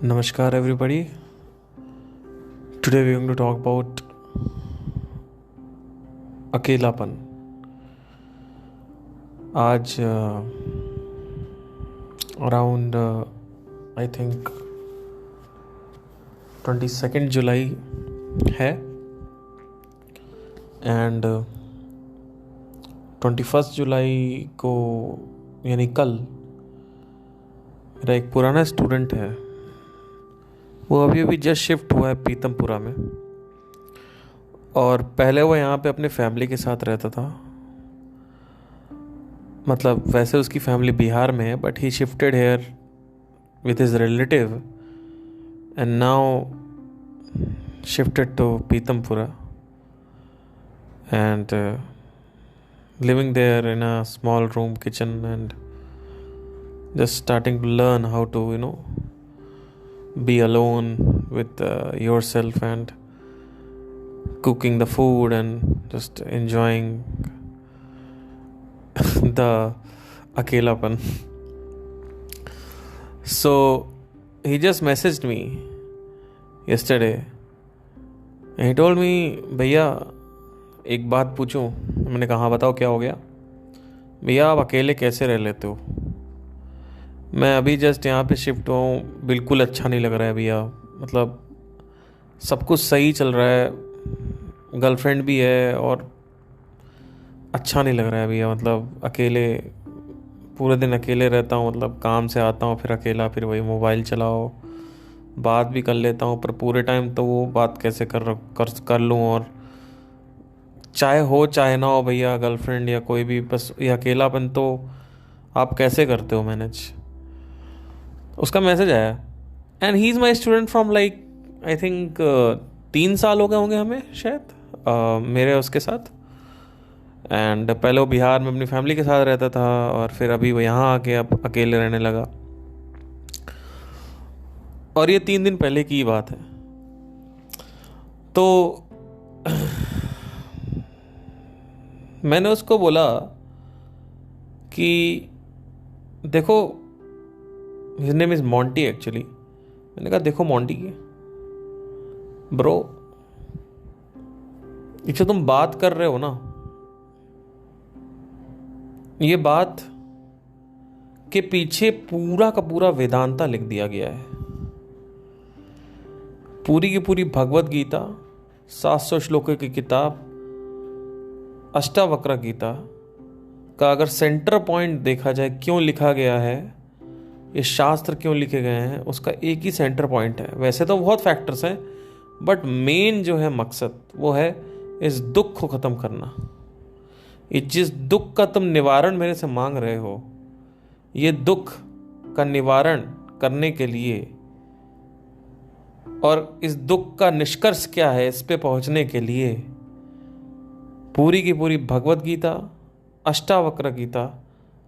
Namaskar, everybody. Today we're going to talk about अकेलापन. आज around I think 22 जुलाई है and 21 जुलाई को यानी कल मेरा एक पुराना स्टूडेंट है, वो अभी जस्ट शिफ्ट हुआ है पीतमपुरा में. और पहले वो यहाँ पे अपने फैमिली के साथ रहता था. मतलब वैसे उसकी फैमिली बिहार में है, but he shifted here with his relative and now shifted to Pitampura and living there in a small room kitchen and just starting to learn how to be alone with yourself and cooking the food and just enjoying the akelapan. So he just messaged me yesterday and he told me, भैया एक बात पूछूं. मैंने कहा बताओ क्या हो गया. भैया आप अकेले कैसे रह लेते हो? मैं अभी जस्ट यहाँ पे शिफ्ट हुआ हूँ, बिल्कुल अच्छा नहीं लग रहा है भैया. मतलब सब कुछ सही चल रहा है, गर्लफ्रेंड भी है और अच्छा नहीं लग रहा है भैया. मतलब अकेले पूरे दिन अकेले रहता हूँ. मतलब काम से आता हूँ फिर अकेला, फिर वही मोबाइल चलाओ, बात भी कर लेता हूँ पर पूरे टाइम तो वो बात कैसे कर लूँ. और चाहे हो चाहे ना हो भैया, गर्लफ्रेंड या कोई भी, बस ये अकेलापन तो आप कैसे करते हो मैनेज. उसका मैसेज आया and he is my student from like I think 3 साल हो गए होंगे हमें शायद मेरे उसके साथ. एंड पहले वो बिहार में अपनी फैमिली के साथ रहता था और फिर अभी वो यहाँ आके अब अकेले रहने लगा. और ये 3 दिन पहले की बात है. तो मैंने उसको बोला कि देखो, his name is Monty actually. मैंने कहा देखो मॉन्टी ब्रो, इससे तुम बात कर रहे हो ना, ये बात के पीछे पूरा का पूरा वेदांता लिख दिया गया है. पूरी की पूरी भगवत गीता, 700 श्लोकों की किताब अष्टावक्र गीता का अगर सेंटर पॉइंट देखा जाए, क्यों लिखा गया है, ये शास्त्र क्यों लिखे गए हैं, उसका एक ही सेंटर पॉइंट है. वैसे तो बहुत फैक्टर्स हैं बट मेन जो है मकसद वो है इस दुख को ख़त्म करना. ये जिस दुख का तुम निवारण मेरे से मांग रहे हो, ये दुख का निवारण करने के लिए और इस दुख का निष्कर्ष क्या है, इस पे पहुंचने के लिए पूरी की पूरी भगवत गीता, अष्टावक्र गीता,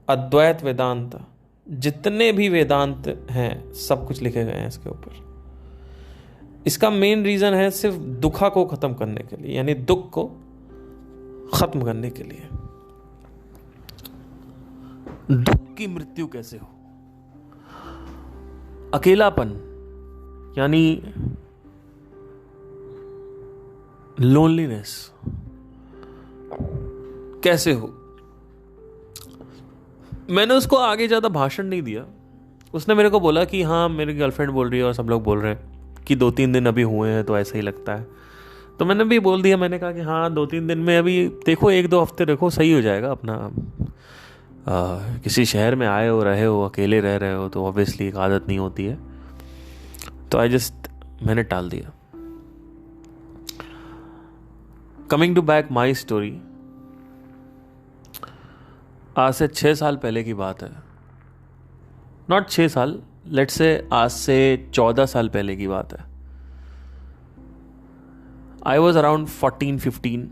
अद्वैत वेदांत, जितने भी वेदांत हैं सब कुछ लिखे गए हैं इसके ऊपर. इसका मेन रीज़न है सिर्फ दुखा को ख़त्म करने के लिए, यानी दुख को ख़त्म करने के लिए. दुख की मृत्यु कैसे हो, अकेलापन यानी लोनलीनेस कैसे हो. मैंने उसको आगे ज़्यादा भाषण नहीं दिया. उसने मेरे को बोला कि हाँ मेरी गर्लफ्रेंड बोल रही है और सब लोग बोल रहे हैं कि 2-3 दिन अभी हुए हैं तो ऐसा ही लगता है. तो मैंने भी बोल दिया, मैंने कहा कि हाँ 2-3 दिन में, अभी देखो 1-2 हफ्ते देखो सही हो जाएगा अपना. किसी शहर में आए हो, रहे हो, अकेले रह रहे हो तो ऑब्वियसली एक आदत नहीं होती है. तो मैंने टाल दिया. Coming to back my story, आज से 6 साल पहले की बात है. नॉट 6 साल, लेट्स से आज से 14 साल पहले की बात है. I was around 14-15.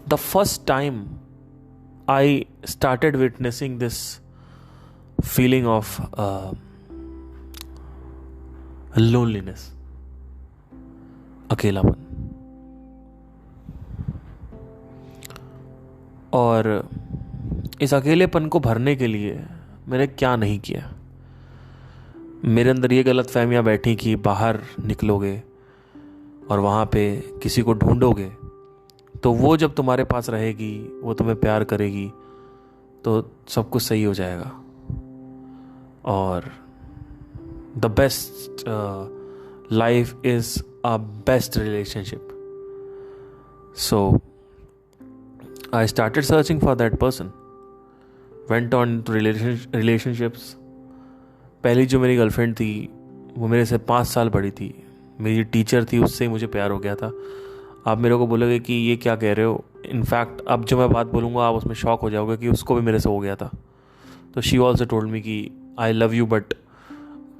The first time I started witnessing this feeling of loneliness, अकेलापन. और इस अकेलेपन को भरने के लिए मैंने क्या नहीं किया. मेरे अंदर ये गलत फहमियाँ बैठी कि बाहर निकलोगे और वहाँ पे किसी को ढूंढोगे तो वो जब तुम्हारे पास रहेगी, वो तुम्हें प्यार करेगी, तो सब कुछ सही हो जाएगा. और the best life is a best relationship. So I started searching for that person. Went on to relationships. पहली जो मेरी गर्लफ्रेंड थी वो मेरे से 5 साल बड़ी थी. मेरी टीचर थी, उससे ही मुझे प्यार हो गया था. आप मेरे को बोलोगे कि ये क्या कह रहे हो. इनफैक्ट अब जो मैं बात बोलूँगा आप उसमें शॉक हो जाओगे कि उसको भी मेरे से हो गया था. तो शी ऑल्सो टोल्ड मी कि I love you but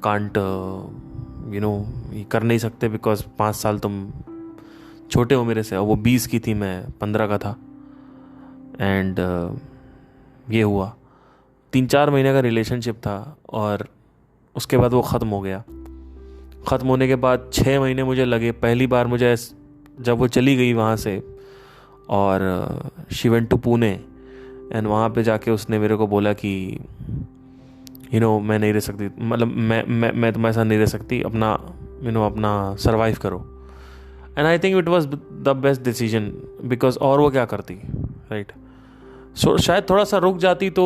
can't ये कर नहीं सकते बिकॉज 5 साल तुम छोटे हो मेरे से. और वो 20 की थी, मैं 15 का था. एंड ये हुआ. 3-4 महीने का रिलेशनशिप था और उसके बाद वो ख़त्म हो गया. ख़त्म होने के बाद 6 महीने मुझे लगे. पहली बार मुझे जब वो चली गई वहाँ से और she went to Pune and वहाँ पे जाके उसने मेरे को बोला कि मैं नहीं रह सकती, मतलब मैं तुम्हारे साथ नहीं रह सकती, अपना अपना सर्वाइव करो. And I think it was the best decision because और वो क्या करती, राइट. सो शायद थोड़ा सा रुक जाती तो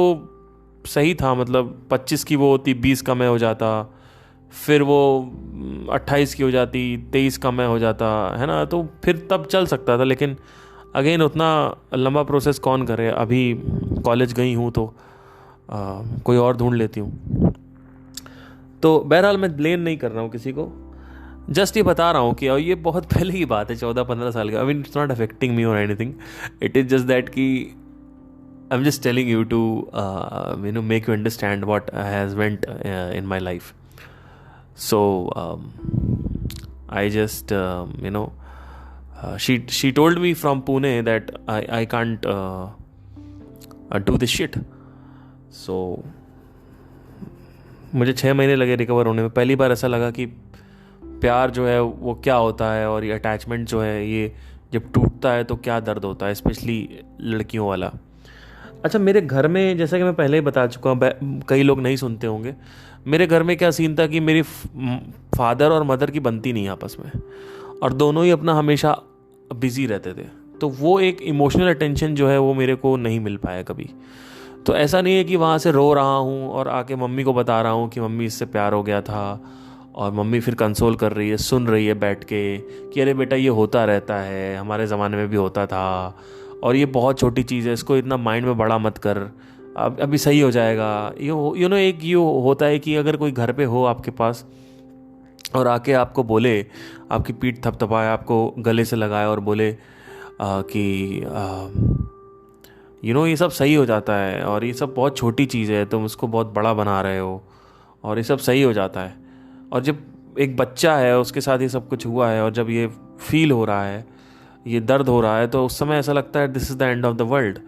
सही था. मतलब 25 की वो होती, 20 का मैं हो जाता, फिर वो 28 की हो जाती, 23 का मैं हो जाता, है ना. तो फिर तब चल सकता था. लेकिन अगेन उतना लंबा प्रोसेस कौन करे. अभी कॉलेज गई हूँ तो कोई और ढूंढ लेती हूँ. तो बहरहाल मैं ब्लेम नहीं कर रहा हूँ किसी को, जस्ट ये बता रहा हूँ कि और ये बहुत पहले की बात है, 14-15 साल का. I mean it's not affecting me और anything. It is just that कि I am just telling you to make you understand what has went in my life. So I just she told me from Pune that I can't do this shit. So मुझे 6 महीने लगे recover होने में. पहली बार ऐसा लगा कि प्यार जो है वो क्या होता है और ये अटैचमेंट जो है ये जब टूटता है तो क्या दर्द होता है, स्पेशली लड़कियों वाला. अच्छा, मेरे घर में जैसा कि मैं पहले ही बता चुका हूँ, कई लोग नहीं सुनते होंगे. मेरे घर में क्या सीन था कि मेरी फादर और मदर की बनती नहीं आपस में और दोनों ही अपना हमेशा बिज़ी रहते थे. तो वो एक इमोशनल अटेंशन जो है वो मेरे को नहीं मिल पाया कभी. तो ऐसा नहीं है कि वहाँ से रो रहा हूँ और आके मम्मी को बता रहा हूँ कि मम्मी इससे प्यार हो गया था और मम्मी फिर कंसोल कर रही है, सुन रही है बैठ के कि अरे बेटा ये होता रहता है, हमारे ज़माने में भी होता था और ये बहुत छोटी चीज़ है, इसको इतना माइंड में बड़ा मत कर, अब अभी सही हो जाएगा. एक ये होता है कि अगर कोई घर पे हो आपके पास और आके आपको बोले, आपकी पीठ थपथपाए, आपको गले से लगाए और बोले कि ये सब सही हो जाता है और ये सब बहुत छोटी चीज़ है, तुम उसको बहुत बड़ा बना रहे हो और ये सब सही हो जाता है. और जब एक बच्चा है उसके साथ ये सब कुछ हुआ है और जब ये फील हो रहा है, ये दर्द हो रहा है, तो उस समय ऐसा लगता है this is the end of the world.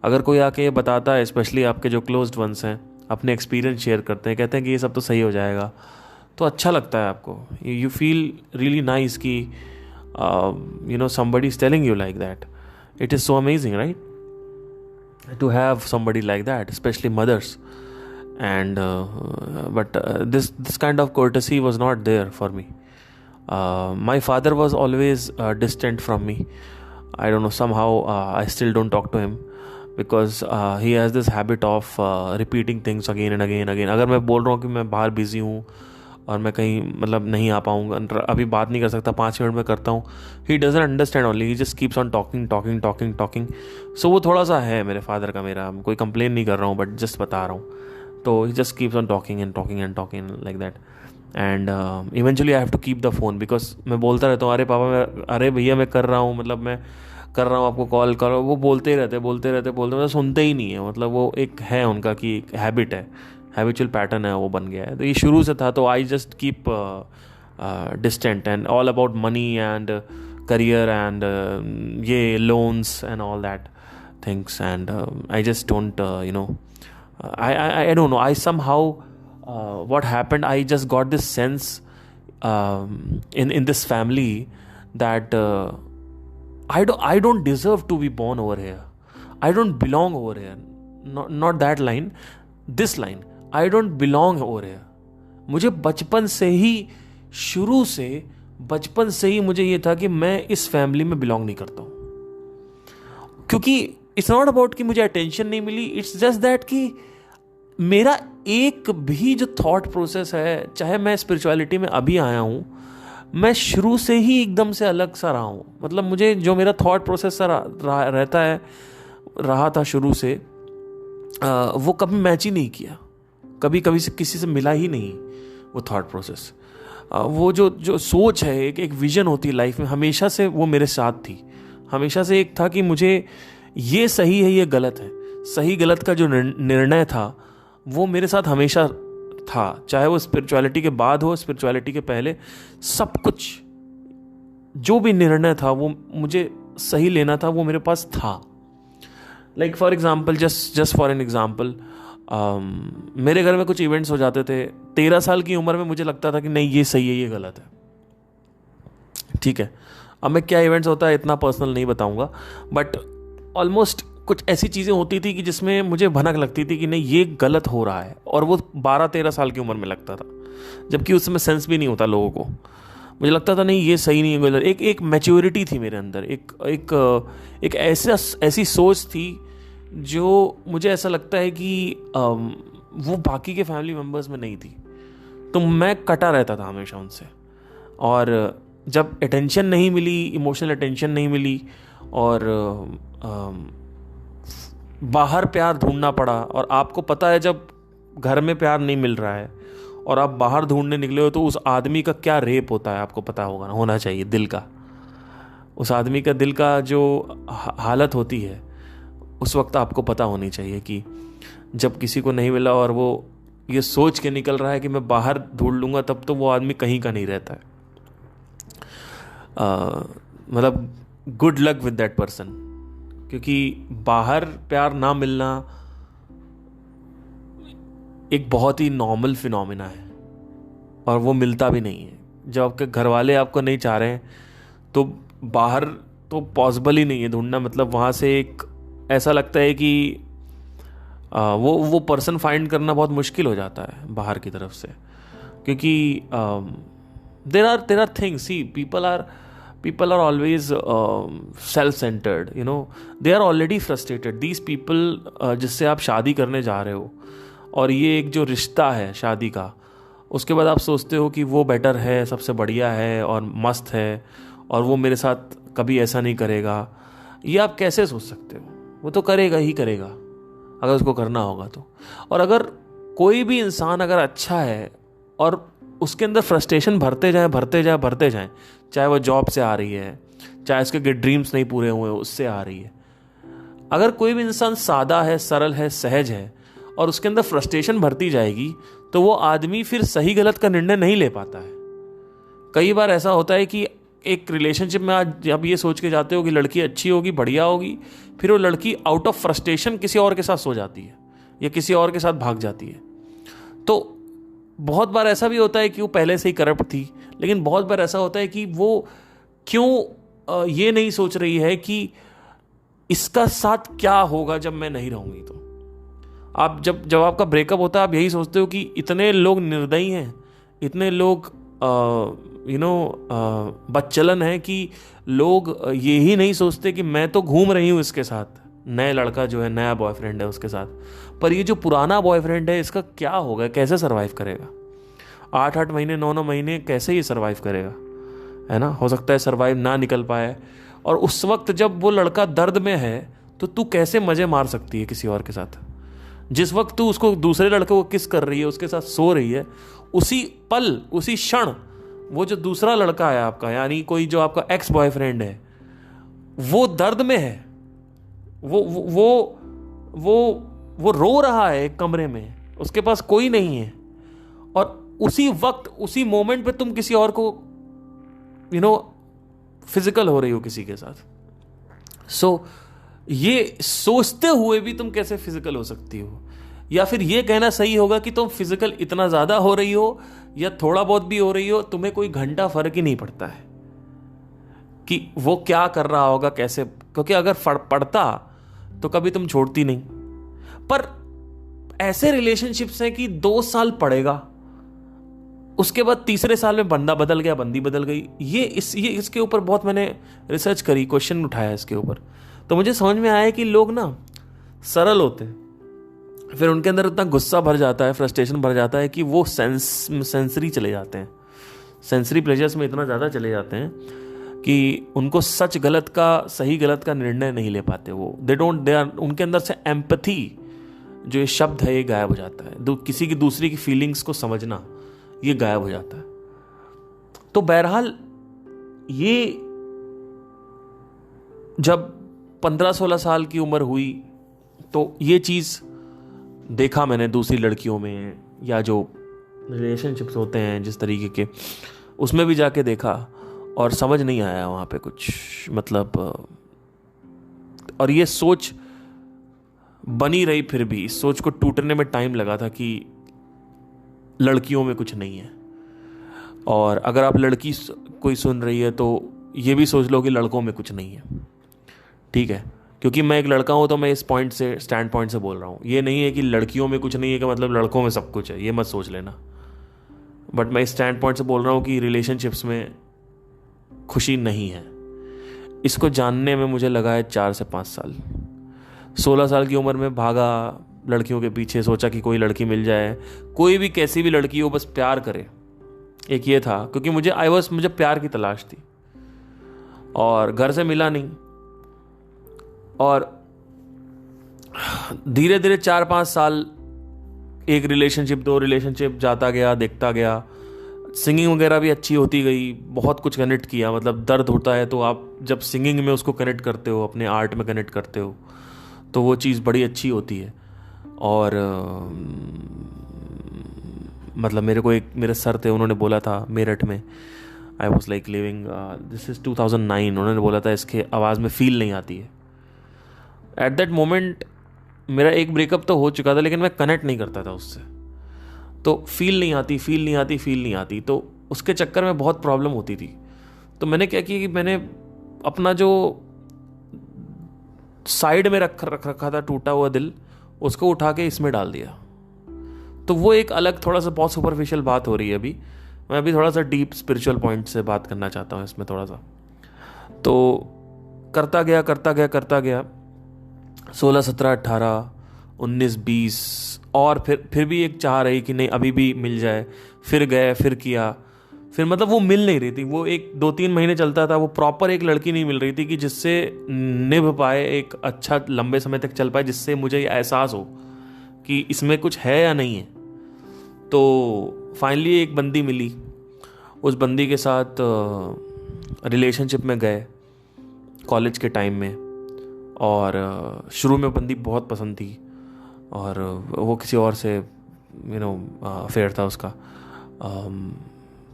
अगर कोई आके ये बताता है, स्पेशली आपके जो क्लोज्ड वंस हैं, अपने एक्सपीरियंस शेयर करते हैं, कहते हैं कि ये सब तो सही हो जाएगा, तो अच्छा लगता है आपको. यू फील रियली नाइस कि somebody is telling you like that. It is so amazing, right, to have somebody like that, especially mothers. And but this kind of courtesy was not there for me. My father was always distant from me. I don't know, somehow I still don't talk to him because he has this habit of repeating things again and again. अगर मैं बोल रहा हूँ कि मैं बाहर busy हूँ और मैं कहीं मतलब नहीं आ पाऊँगा, अभी बात नहीं कर सकता, 5 मिनट में करता हूँ, he doesn't understand only, he just keeps on talking. So वो थोड़ा सा है मेरे फादर का. मेरा कोई कंप्लेन नहीं कर रहा हूँ बट जस्ट बता रहा हूँ. तो he just keeps on talking like that. And eventually I have to keep the phone because मैं बोलता रहता हूँ, अरे पापा अरे भैया मैं कर रहा हूँ, मतलब मैं कर रहा हूँ, आपको कॉल करो. वो बोलते रहते मतलब सुनते ही नहीं है. मतलब वो एक है उनका कि एक हैबिट है, हैबिचुअल पैटर्न है, वो बन गया है. तो ये शुरू से था. तो I just keep distant and all about money and career and ये loans and all that things. And I just don't I don't know, I somehow what happened, I just got this sense in this family that I don't deserve to be born over here. I don't belong over here. Not that line, this line. I don't belong over here. मुझे बचपन से ही, शुरू से बचपन से ही मुझे ये था कि मैं इस फैमिली में बिलोंग नहीं करता हूँ। क्योंकि इट्स नॉट अबाउट कि मुझे अटेंशन नहीं मिली, इट्स जस्ट दैट कि मेरा एक भी जो थॉट प्रोसेस है, चाहे मैं स्पिरिचुअलिटी में अभी आया हूँ, मैं शुरू से ही एकदम से अलग सा रहा हूँ। मतलब मुझे जो मेरा थॉट प्रोसेस रहता है, रहा था शुरू से, वो कभी मैच ही नहीं किया, कभी कभी से किसी से मिला ही नहीं वो थॉट प्रोसेस। वो जो सोच है, एक विजन होती है लाइफ में, हमेशा से वो मेरे साथ थी। हमेशा से एक था कि मुझे ये सही है, ये गलत है, सही गलत का जो निर्णय था वो मेरे साथ हमेशा था। चाहे वो स्पिरिचुअलिटी के बाद हो, स्पिरिचुअलिटी के पहले, सब कुछ जो भी निर्णय था वो मुझे सही लेना था, वो मेरे पास था। Like for example, just for an example, मेरे घर में कुछ इवेंट्स हो जाते थे। 13 साल की उम्र में मुझे लगता था कि नहीं, ये सही है, ये गलत है, ठीक है। अब मैं क्या इवेंट्स होता है इतना पर्सनल नहीं बताऊंगा, बट ऑलमोस्ट कुछ ऐसी चीज़ें होती थी कि जिसमें मुझे भनक लगती थी कि नहीं, ये गलत हो रहा है, और वो 12-13 साल की उम्र में लगता था, जबकि उस समय सेंस भी नहीं होता लोगों को। मुझे लगता था नहीं, ये सही नहीं है, गलत। एक मैच्योरिटी थी मेरे अंदर, एक ऐसी सोच थी जो मुझे ऐसा लगता है कि वो बाकी के फैमिली मेम्बर्स में नहीं थी। तो मैं कटा रहता था हमेशा उनसे, और जब अटेंशन नहीं मिली, इमोशनल अटेंशन नहीं मिली, और बाहर प्यार ढूंढना पड़ा। और आपको पता है, जब घर में प्यार नहीं मिल रहा है और आप बाहर ढूंढने निकले हो, तो उस आदमी का क्या रेप होता है आपको पता होना चाहिए, दिल का। उस आदमी का दिल का जो हालत होती है, उस वक्त आपको पता होनी चाहिए कि जब किसी को नहीं मिला और वो ये सोच के निकल रहा है कि मैं बाहर ढूंढ लूँगा, तब तो वो आदमी कहीं का नहीं रहता है। मतलब good luck with that person, क्योंकि बाहर प्यार ना मिलना एक बहुत ही नॉर्मल फिनोमिना है, और वो मिलता भी नहीं है। जब आपके घर वाले आपको नहीं चाह रहे हैं, तो बाहर तो पॉसिबल ही नहीं है ढूंढना। मतलब वहाँ से एक ऐसा लगता है कि वो पर्सन फाइंड करना बहुत मुश्किल हो जाता है बाहर की तरफ से, क्योंकि there are things, see people are always self-centered, you know, they are already frustrated. These people जिससे आप शादी करने जा रहे हो, और ये एक जो रिश्ता है शादी का, उसके बाद आप सोचते हो कि वो बेटर है, सबसे बढ़िया है और मस्त है, और वो मेरे साथ कभी ऐसा नहीं करेगा। ये आप कैसे सोच सकते हो? वो तो करेगा ही करेगा अगर उसको करना होगा तो। और अगर कोई भी इंसान अगर अच्छा है और उसके अंदर फ्रस्ट्रेशन भरते जाए, चाहे वो जॉब से आ रही है, चाहे उसके ड्रीम्स नहीं पूरे हुए उससे आ रही है, अगर कोई भी इंसान सादा है, सरल है, सहज है, और उसके अंदर फ्रस्ट्रेशन भरती जाएगी, तो वो आदमी फिर सही गलत का निर्णय नहीं ले पाता है। कई बार ऐसा होता है कि एक रिलेशनशिप में आज आप ये सोच के जाते हो कि लड़की अच्छी होगी, बढ़िया होगी, फिर वो लड़की आउट ऑफ फ्रस्ट्रेशन किसी और के साथ सो जाती है या किसी और के साथ भाग जाती है। तो बहुत बार ऐसा भी होता है कि वो पहले से ही करप्ट थी, लेकिन बहुत बार ऐसा होता है कि वो क्यों ये नहीं सोच रही है कि इसका साथ क्या होगा जब मैं नहीं रहूंगी। तो आप जब आपका ब्रेकअप होता है, आप यही सोचते हो कि इतने लोग निर्दयी हैं, इतने लोग बच्चलन है कि लोग ये ही नहीं सोचते कि मैं तो घूम रही हूँ इसके साथ, नए लड़का जो है, नया बॉयफ्रेंड है उसके साथ, पर ये जो पुराना बॉयफ्रेंड है इसका क्या होगा, कैसे सरवाइव करेगा, 8-8 महीने 9-9 महीने कैसे ये सरवाइव करेगा, है ना। हो सकता है सरवाइव ना निकल पाए, और उस वक्त जब वो लड़का दर्द में है, तो तू कैसे मजे मार सकती है किसी और के साथ। जिस वक्त तू उसको, दूसरे लड़के को किस कर रही है, उसके साथ सो रही है, उसी पल, उसी क्षण वो जो दूसरा लड़का है आपका, यानी कोई जो आपका एक्स बॉयफ्रेंड है, वो दर्द में है, वो रो रहा है एक कमरे में, उसके पास कोई नहीं है, और उसी वक्त, उसी मोमेंट पे तुम किसी और को फिजिकल हो रही हो किसी के साथ। सो ये सोचते हुए भी तुम कैसे फिजिकल हो सकती हो, या फिर ये कहना सही होगा कि तुम फिजिकल इतना ज्यादा हो रही हो या थोड़ा बहुत भी हो रही हो, तुम्हें कोई घंटा फर्क ही नहीं पड़ता है कि वो क्या कर रहा होगा, कैसे, क्योंकि अगर पड़ता तो कभी तुम छोड़ती नहीं। पर ऐसे रिलेशनशिप्स हैं कि 2 साल पड़ेगा, उसके बाद तीसरे साल में बंदा बदल गया, बंदी बदल गई। ये इसके ऊपर बहुत मैंने रिसर्च करी, क्वेश्चन उठाया इसके ऊपर, तो मुझे समझ में आया कि लोग ना सरल होते हैं, फिर उनके अंदर इतना गुस्सा भर जाता है, फ्रस्ट्रेशन भर जाता है कि वो सेंसरी चले जाते हैं, सेंसरी प्लेजर्स में इतना ज़्यादा चले जाते हैं कि उनको सच गलत का, सही गलत का निर्णय नहीं ले पाते। वो दे आर, उनके अंदर से एम्पैथी जो ये शब्द है ये गायब हो जाता है, किसी की दूसरी की फीलिंग्स को समझना ये गायब हो जाता है। तो बहरहाल ये जब 15-16 साल की उम्र हुई तो ये चीज़ देखा मैंने दूसरी लड़कियों में, या जो रिलेशनशिप्स होते हैं जिस तरीके के, उसमें भी जाके देखा और समझ नहीं आया वहाँ पे कुछ, मतलब और ये सोच बनी रही, फिर भी इस सोच को टूटने में टाइम लगा था कि लड़कियों में कुछ नहीं है। और अगर आप लड़की कोई सुन रही है तो ये भी सोच लो कि लड़कों में कुछ नहीं है, ठीक है? क्योंकि मैं एक लड़का हूँ तो मैं इस पॉइंट से, स्टैंड पॉइंट से बोल रहा हूँ। ये नहीं है कि लड़कियों में कुछ नहीं है कि मतलब लड़कों में सब कुछ है, ये मत सोच लेना। बट मैं इस स्टैंड पॉइंट से बोल रहा हूँ कि रिलेशनशिप्स में खुशी नहीं है। इसको जानने में मुझे लगा है 4 से 5 साल। 16 साल की उम्र में भागा लड़कियों के पीछे, सोचा कि कोई लड़की मिल जाए, कोई भी कैसी भी लड़की हो बस प्यार करे, एक ये था। क्योंकि मुझे प्यार की तलाश थी और घर से मिला नहीं। और धीरे धीरे 4-5 साल, एक रिलेशनशिप, 2 रिलेशनशिप, जाता गया, देखता गया। सिंगिंग वगैरह भी अच्छी होती गई, बहुत कुछ कनेक्ट किया। मतलब दर्द होता है तो आप जब सिंगिंग में उसको कनेक्ट करते हो, अपने आर्ट में कनेक्ट करते हो, तो वो चीज़ बड़ी अच्छी होती है। और मतलब मेरे सर थे, उन्होंने बोला था मेरठ में, I was like living, this is 2009, उन्होंने बोला था इसके आवाज़ में फील नहीं आती है। एट दैट मोमेंट मेरा एक ब्रेकअप तो हो चुका था, लेकिन मैं कनेक्ट नहीं करता था उससे, तो फील नहीं आती। तो उसके चक्कर में बहुत प्रॉब्लम होती थी। तो मैंने क्या किया कि मैंने अपना जो साइड में रखा था टूटा हुआ दिल, उसको उठा के इसमें डाल दिया। तो वो एक अलग, थोड़ा सा बहुत सुपरफिशियल बात हो रही है अभी। मैं अभी थोड़ा सा डीप स्पिरिचुअल पॉइंट से बात करना चाहता हूँ इसमें थोड़ा सा। तो करता गया 16, 17, 18, 19, 20, और फिर भी एक चाह रही कि नहीं अभी भी मिल जाए। फिर गए, फिर किया, फिर मतलब वो मिल नहीं रही थी। वो 1-2-3 महीने चलता था, वो प्रॉपर एक लड़की नहीं मिल रही थी कि जिससे निभ पाए, एक अच्छा लंबे समय तक चल पाए, जिससे मुझे एहसास हो कि इसमें कुछ है या नहीं है। तो फाइनली एक बंदी मिली, उस बंदी के साथ रिलेशनशिप में गए कॉलेज के टाइम में। और शुरू में बंदी बहुत पसंद थी और वो किसी और से अफेयर था उसका,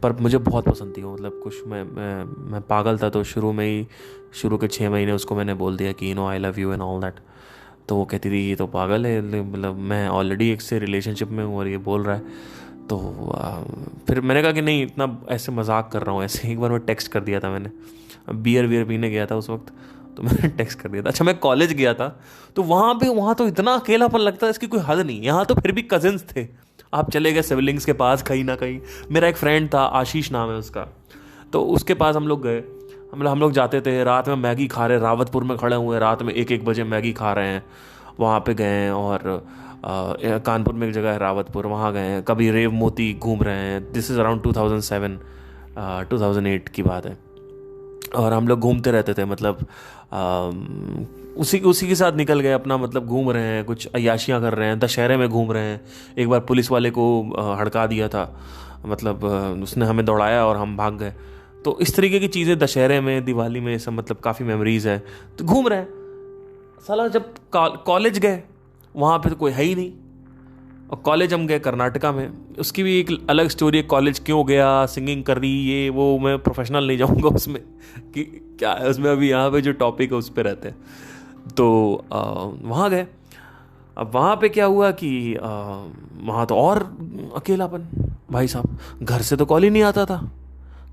पर मुझे बहुत पसंद थी वो। मतलब कुछ मैं पागल था। तो शुरू के 6 महीने उसको मैंने बोल दिया कि I love you and all that. तो वो कहती थी ये तो पागल है, मतलब मैं ऑलरेडी एक से रिलेशनशिप में हूँ और ये बोल रहा है। तो फिर मैंने कहा कि नहीं, इतना ऐसे मजाक कर रहा हूँ ऐसे। एक बार मैं टेक्स्ट कर दिया था, मैंने बियर पीने गया था उस वक्त, तो मैंने टेक्स्ट कर दिया था। अच्छा, मैं कॉलेज गया था तो वहाँ तो इतना अकेलापन लगता है, इसकी कोई हद नहीं। यहाँ तो फिर भी कजिन्स थे, आप चले गए सिबलिंग्स के पास कहीं ना कहीं। मेरा एक फ्रेंड था, आशीष नाम है उसका, तो उसके पास हम लोग गए। हम लोग जाते थे, रात में मैगी खा रहे, रावतपुर में खड़े हुए रात में 1-1 बजे मैगी खा रहे हैं, वहाँ पे गए। और कानपुर में एक जगह है रावतपुर, वहाँ गए। कभी रेव मोती घूम रहे हैं। दिस इज़ अराउंड 2007 2008 की बात है। और हम लोग घूमते रहते थे, मतलब उसी के साथ निकल गए अपना, मतलब घूम रहे हैं, कुछ अय्याशियाँ कर रहे हैं, दशहरे में घूम रहे हैं। एक बार पुलिस वाले को हड़का दिया था, मतलब उसने हमें दौड़ाया और हम भाग गए। तो इस तरीके की चीज़ें दशहरे में, दिवाली में, सब मतलब काफ़ी मेमोरीज है। तो घूम रहे हैं। साला जब कॉलेज गए वहाँ पे तो कोई है ही नहीं। और कॉलेज हम गए कर्नाटका में, उसकी भी एक अलग स्टोरी है। कॉलेज क्यों गया, सिंगिंग कर रही, ये वो, मैं प्रोफेशनल नहीं जाऊँगा उसमें कि क्या है उसमें। अभी यहाँ पे जो टॉपिक है उस पर रहते हैं। तो वहाँ गए। अब वहाँ पे क्या हुआ कि वहाँ तो और अकेलापन भाई साहब। घर से तो कॉल ही नहीं आता था।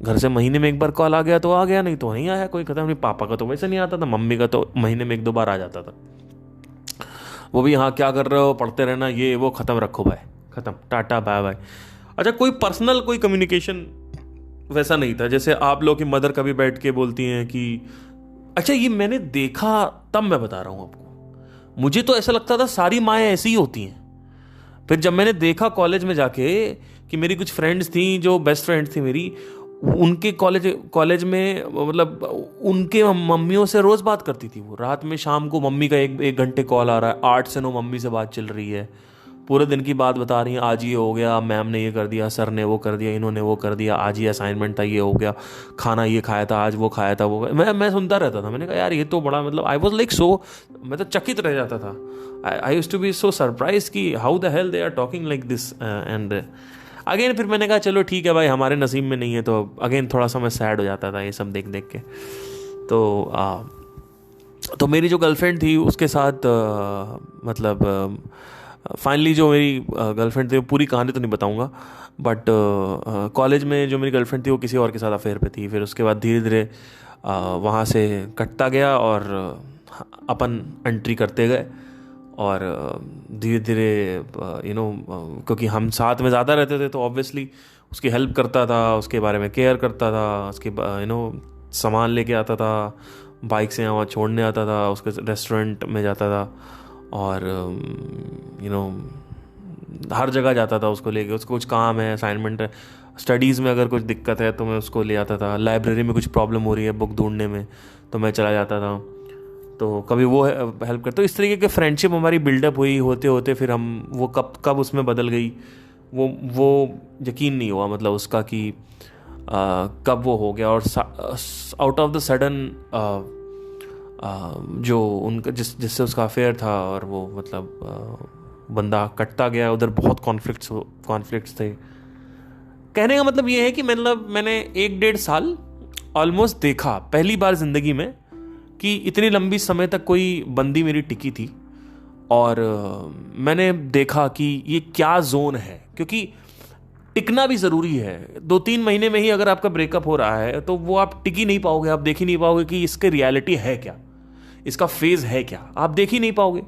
घर से महीने में एक बार कॉल आ गया तो आ गया, नहीं तो नहीं आया, कोई खत्म नहीं। पापा का तो वैसे नहीं आता था, मम्मी का तो महीने में 1-2 बार आ जाता था। वो भी हाँ क्या कर रहे हो, पढ़ते रहना, ये वो, ख़त्म, रखो भाई, ख़त्म, टाटा बाय बाय। अच्छा, कोई पर्सनल कोई कम्युनिकेशन वैसा नहीं था जैसे आप लोग की मदर कभी बैठ के बोलती हैं कि अच्छा ये मैंने देखा, तब मैं बता रहा हूँ आपको। मुझे तो ऐसा लगता था सारी माएँ ऐसी ही होती हैं। फिर जब मैंने देखा कॉलेज में जाके कि मेरी कुछ फ्रेंड्स थी जो बेस्ट फ्रेंड्स थी मेरी, उनके कॉलेज में मतलब उनके मम्मियों से रोज़ बात करती थी वो। रात में शाम को मम्मी का एक घंटे कॉल आ रहा है, 8 से 9 मम्मी से बात चल रही है, पूरे दिन की बात बता रही हैं। आज ये हो गया, मैम ने ये कर दिया, सर ने वो कर दिया, इन्होंने वो कर दिया, आज ये असाइनमेंट था, ये हो गया, खाना ये खाया था, आज वो खाया था, वो मैं सुनता रहता था। मैंने कहा यार ये तो बड़ा मतलब आई वॉज लाइक सो, मैं तो चकित रह जाता था। I used to be so surprise कि how the hell they are talking like this. And again फिर मैंने कहा चलो ठीक है भाई, हमारे नसीब में नहीं है। तो अगेन थोड़ा सा मैं सैड हो जाता था ये सब देख देख के। तो मेरी जो गर्लफ्रेंड थी उसके साथ मतलब फाइनली जो मेरी गर्लफ्रेंड थी, पूरी कहानी तो नहीं बताऊंगा, बट कॉलेज में जो मेरी गर्लफ्रेंड थी वो किसी और के साथ अफेयर पे थी। फिर उसके बाद धीरे धीरे वहाँ से कटता गया और अपन एंट्री करते गए। और धीरे धीरे क्योंकि हम साथ में ज़्यादा रहते थे तो ऑब्वियसली उसकी हेल्प करता था, उसके बारे में केयर करता था, उसके सामान लेके आता था, बाइक से वहाँ छोड़ने आता था, उसके रेस्टोरेंट में जाता था, और हर जगह जाता था उसको लेके। उसको कुछ काम है, असाइनमेंट है, स्टडीज़ में अगर कुछ दिक्कत है तो मैं उसको ले आता था। लाइब्रेरी में कुछ प्रॉब्लम हो रही है बुक ढूंढने में तो मैं चला जाता था, तो कभी वो हेल्प करता। तो इस तरीके की फ्रेंडशिप हमारी बिल्डअप हुई होते होते फिर हम वो कब उसमें बदल गई वो यकीन नहीं हुआ, मतलब उसका कि कब वो हो गया। और आउट ऑफ द सडन जो उनका जिससे उसका अफेयर था और वो मतलब बंदा कटता गया, उधर बहुत कॉन्फ्लिक्ट्स थे। कहने का मतलब ये है कि मैंने 1-1.5 साल ऑलमोस्ट देखा पहली बार ज़िंदगी में कि इतनी लंबी समय तक कोई बंदी मेरी टिकी थी। और मैंने देखा कि ये क्या जोन है, क्योंकि टिकना भी ज़रूरी है। 2-3 महीने में ही अगर आपका ब्रेकअप हो रहा है तो वो आप टिक ही नहीं पाओगे, आप देख ही नहीं पाओगे कि इसके रियलिटी है क्या, इसका फेज है क्या, आप देख ही नहीं पाओगे।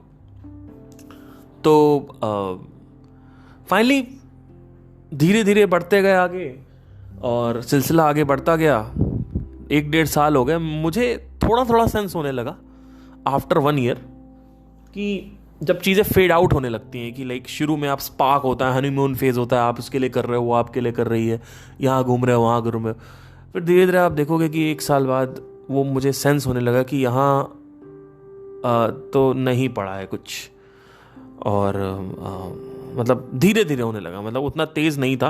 तो फाइनली धीरे धीरे बढ़ते गए आगे और सिलसिला आगे बढ़ता गया। 1-1.5 साल हो गए, मुझे थोड़ा थोड़ा सेंस होने लगा आफ्टर 1 ईयर कि जब चीज़ें फेड आउट होने लगती हैं कि लाइक शुरू में आप स्पार्क होता है, हनीमून फेज होता है, आप उसके लिए कर रहे हो, वो आपके लिए कर रही है, यहाँ घूम रहे हो, वहाँ घूम रहे हो। फिर धीरे धीरे आप देखोगे कि 1 साल बाद वो मुझे सेंस होने लगा कि यहाँ तो नहीं पड़ा है कुछ। और मतलब धीरे धीरे होने लगा, मतलब उतना तेज़ नहीं था,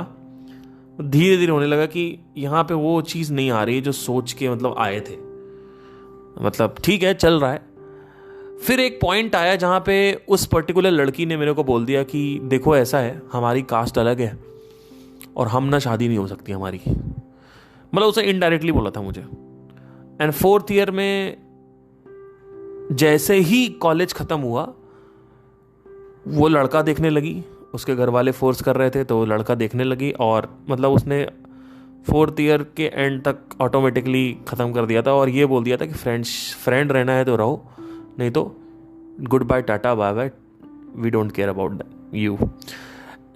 धीरे धीरे होने लगा कि यहाँ पे वो चीज़ नहीं आ रही है जो सोच के मतलब आए थे। मतलब ठीक है चल रहा है। फिर एक पॉइंट आया जहाँ पे उस पर्टिकुलर लड़की ने मेरे को बोल दिया कि देखो ऐसा है, हमारी कास्ट अलग है और हम ना शादी नहीं हो सकती हमारी। मतलब उसे इनडायरेक्टली बोला था मुझे। एंड 4th ईयर में जैसे ही कॉलेज ख़त्म हुआ वो लड़का देखने लगी, उसके घर वाले फोर्स कर रहे थे तो वो लड़का देखने लगी। और मतलब उसने 4th ईयर के एंड तक ऑटोमेटिकली ख़त्म कर दिया था और ये बोल दिया था कि फ्रेंड रहना है तो रहो, नहीं तो good bye, tata, bye bye, we don't care about you.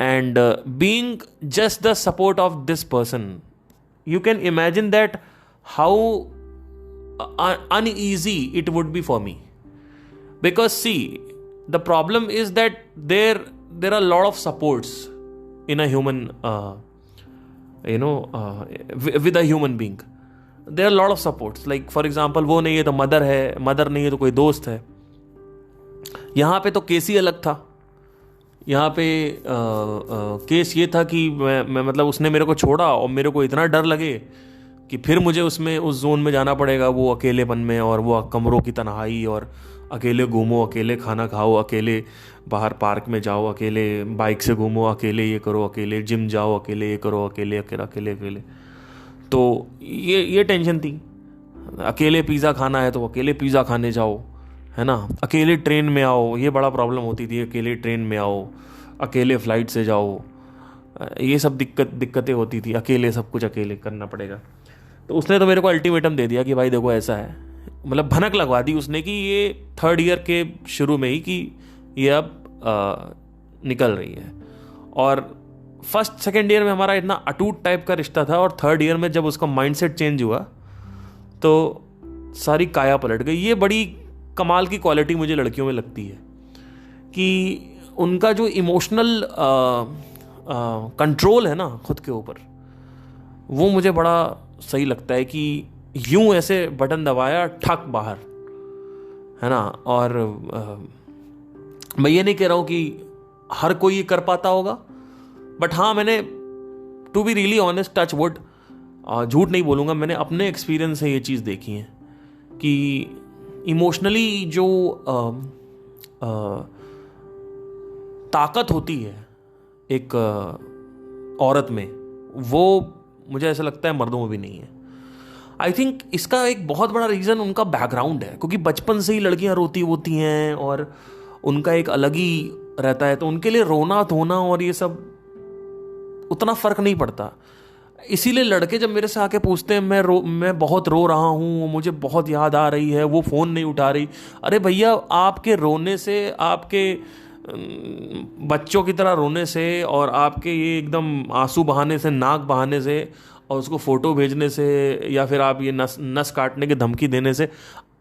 And being just the support of this person, you can imagine that how uneasy it would be for me. Because see, the problem is that there are a lot of supports in a human with a human being. There are a lot of supports, like for example वो नहीं है तो mother है, mother नहीं है तो कोई दोस्त है। यहाँ पे तो केस ही अलग था। यहाँ पे केस ये था कि मैं मतलब उसने मेरे को छोड़ा और मेरे को इतना डर लगे कि फिर मुझे उस जोन में जाना पड़ेगा, वो अकेलेपन में, और वो कमरों की तन्हाई, और अकेले घूमो, अकेले खाना खाओ, अकेले बाहर पार्क में जाओ, अकेले बाइक से घूमो, अकेले ये करो, अकेले जिम जाओ, अकेले ये करो, अकेले अकेले अकेले। तो ये टेंशन थी। अकेले पिज़्ज़ा खाना है तो अकेले पिज़्ज़ा खाने जाओ, है ना। अकेले ट्रेन में आओ, ये बड़ा प्रॉब्लम होती थी, अकेले ट्रेन में आओ, अकेले फ्लाइट से जाओ, ये सब दिक्कतें होती थी। अकेले सब कुछ अकेले करना पड़ेगा। तो उसने तो मेरे को अल्टीमेटम दे दिया कि भाई देखो ऐसा है, मतलब भनक लगवा दी उसने कि ये 3rd ईयर के शुरू में ही कि ये अब निकल रही है। और फर्स्ट सेकेंड ईयर में हमारा इतना अटूट टाइप का रिश्ता था, और थर्ड ईयर में जब उसका माइंडसेट चेंज हुआ तो सारी काया पलट गई। ये बड़ी कमाल की क्वालिटी मुझे लड़कियों में लगती है कि उनका जो इमोशनल कंट्रोल है ना खुद के ऊपर, वो मुझे बड़ा सही लगता है कि यूं ऐसे बटन दबाया ठक बाहर, है ना। और मैं ये नहीं कह रहा हूं कि हर कोई ये कर पाता होगा, बट हाँ, मैंने to be really honest, touch wood, झूठ नहीं बोलूँगा, मैंने अपने एक्सपीरियंस से ये चीज़ देखी है कि इमोशनली जो ताकत होती है एक औरत में, वो मुझे ऐसा लगता है मर्दों में भी नहीं है। आई थिंक इसका एक बहुत बड़ा रीज़न उनका बैकग्राउंड है, क्योंकि बचपन से ही लड़कियां रोती होती हैं और उनका एक अलग ही रहता है, तो उनके लिए रोना धोना और ये सब उतना फ़र्क नहीं पड़ता। इसीलिए लड़के जब मेरे से आके पूछते हैं मैं बहुत रो रहा हूँ, मुझे बहुत याद आ रही है, वो फ़ोन नहीं उठा रही, अरे भैया आपके रोने से, आपके बच्चों की तरह रोने से और आपके ये एकदम आंसू बहाने से, नाक बहाने से और उसको फ़ोटो भेजने से, या फिर आप ये नस काटने की धमकी देने से,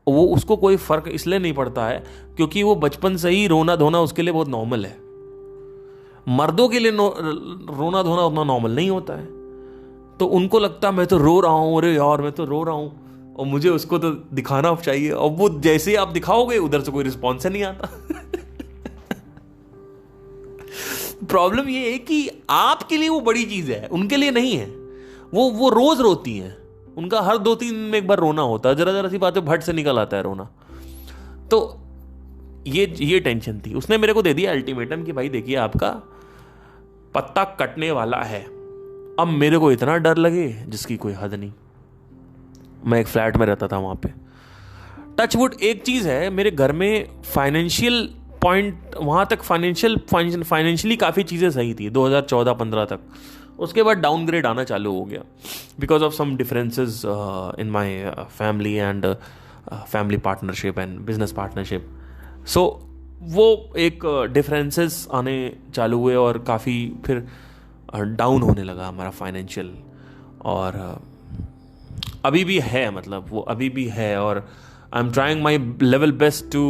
वो उसको कोई फ़र्क इसलिए नहीं पड़ता है क्योंकि वो बचपन से ही रोना धोना उसके लिए बहुत नॉर्मल है। मर्दों के लिए रोना धोना उतना नॉर्मल नहीं होता है, तो उनको लगता है मैं तो रो रहा हूँ, अरे यार मैं तो रो रहा हूँ और मुझे उसको तो दिखाना चाहिए, और वो जैसे ही आप दिखाओगे उधर से कोई रिस्पॉन्स नहीं आता। प्रॉब्लम ये है कि आपके लिए वो बड़ी चीज है, उनके लिए नहीं है। वो रोज रोती हैं, उनका हर 2-3 दिन में एक बार रोना होता है, जरा सी बात है भट से निकल आता है रोना। तो ये टेंशन थी। उसने मेरे को दे दिया अल्टीमेटम कि भाई देखिए आपका पत्ता कटने वाला है। अब मेरे को इतना डर लगे जिसकी कोई हद नहीं। मैं एक फ्लैट में रहता था, वहां पे टचवुड एक चीज है, मेरे घर में फाइनेंशियल पॉइंट, वहां तक फाइनेंशियली काफी चीजें सही थी 2014-15 तक। उसके बाद डाउनग्रेड आना चालू हो गया because of some differences in my family and family partnership and business partnership. So वो एक डिफरेंसेस आने चालू हुए और काफ़ी फिर डाउन होने लगा हमारा फाइनेंशियल। और अभी भी है, मतलब वो अभी भी है, और I am trying my level best to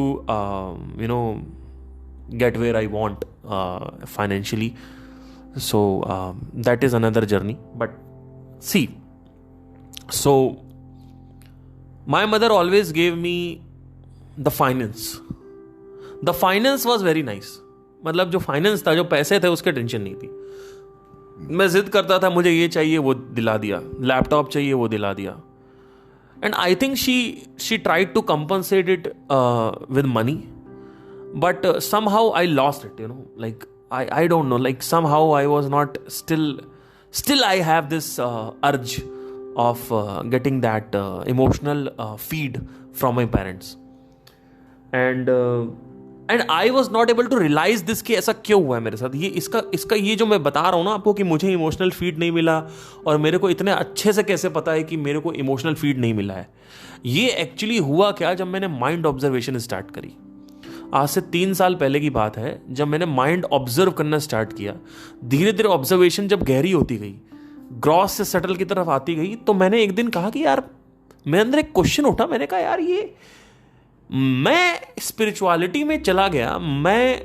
get where I want financially. So that is another journey. But see, so my mother always gave me the finance. The finance was very nice. मतलब जो finance था, जो पैसे थे, उसके tension नहीं थी। मैं जिद करता था मुझे ये चाहिए, वो दिला दिया, लैपटॉप चाहिए, वो दिला दिया। And I think she tried to compensate it with money. But somehow I lost it, like I don't know, like somehow I was not still I have this urge of getting that emotional feed from my parents, and I was not able to realize this कि ऐसा क्यों हुआ है मेरे साथ। ये इसका ये जो मैं बता रहा हूँ ना आपको कि मुझे इमोशनल फीड नहीं मिला और मेरे को इतने अच्छे से कैसे पता है कि मेरे को इमोशनल फीड नहीं मिला है, ये एक्चुअली हुआ क्या जब मैंने माइंड ऑब्जर्वेशन स्टार्ट करी। आज से 3 साल पहले की बात है, जब मैंने माइंड ऑब्जर्व करना स्टार्ट किया। धीरे धीरे ऑब्जर्वेशन जब गहरी होती गई, ग्रॉस से सटल की तरफ आती गई, तो मैंने एक दिन कहा कि यार, मेरे अंदर एक क्वेश्चन उठा। मैंने कहा यार, ये मैं स्पिरिचुअलिटी में चला गया, मैं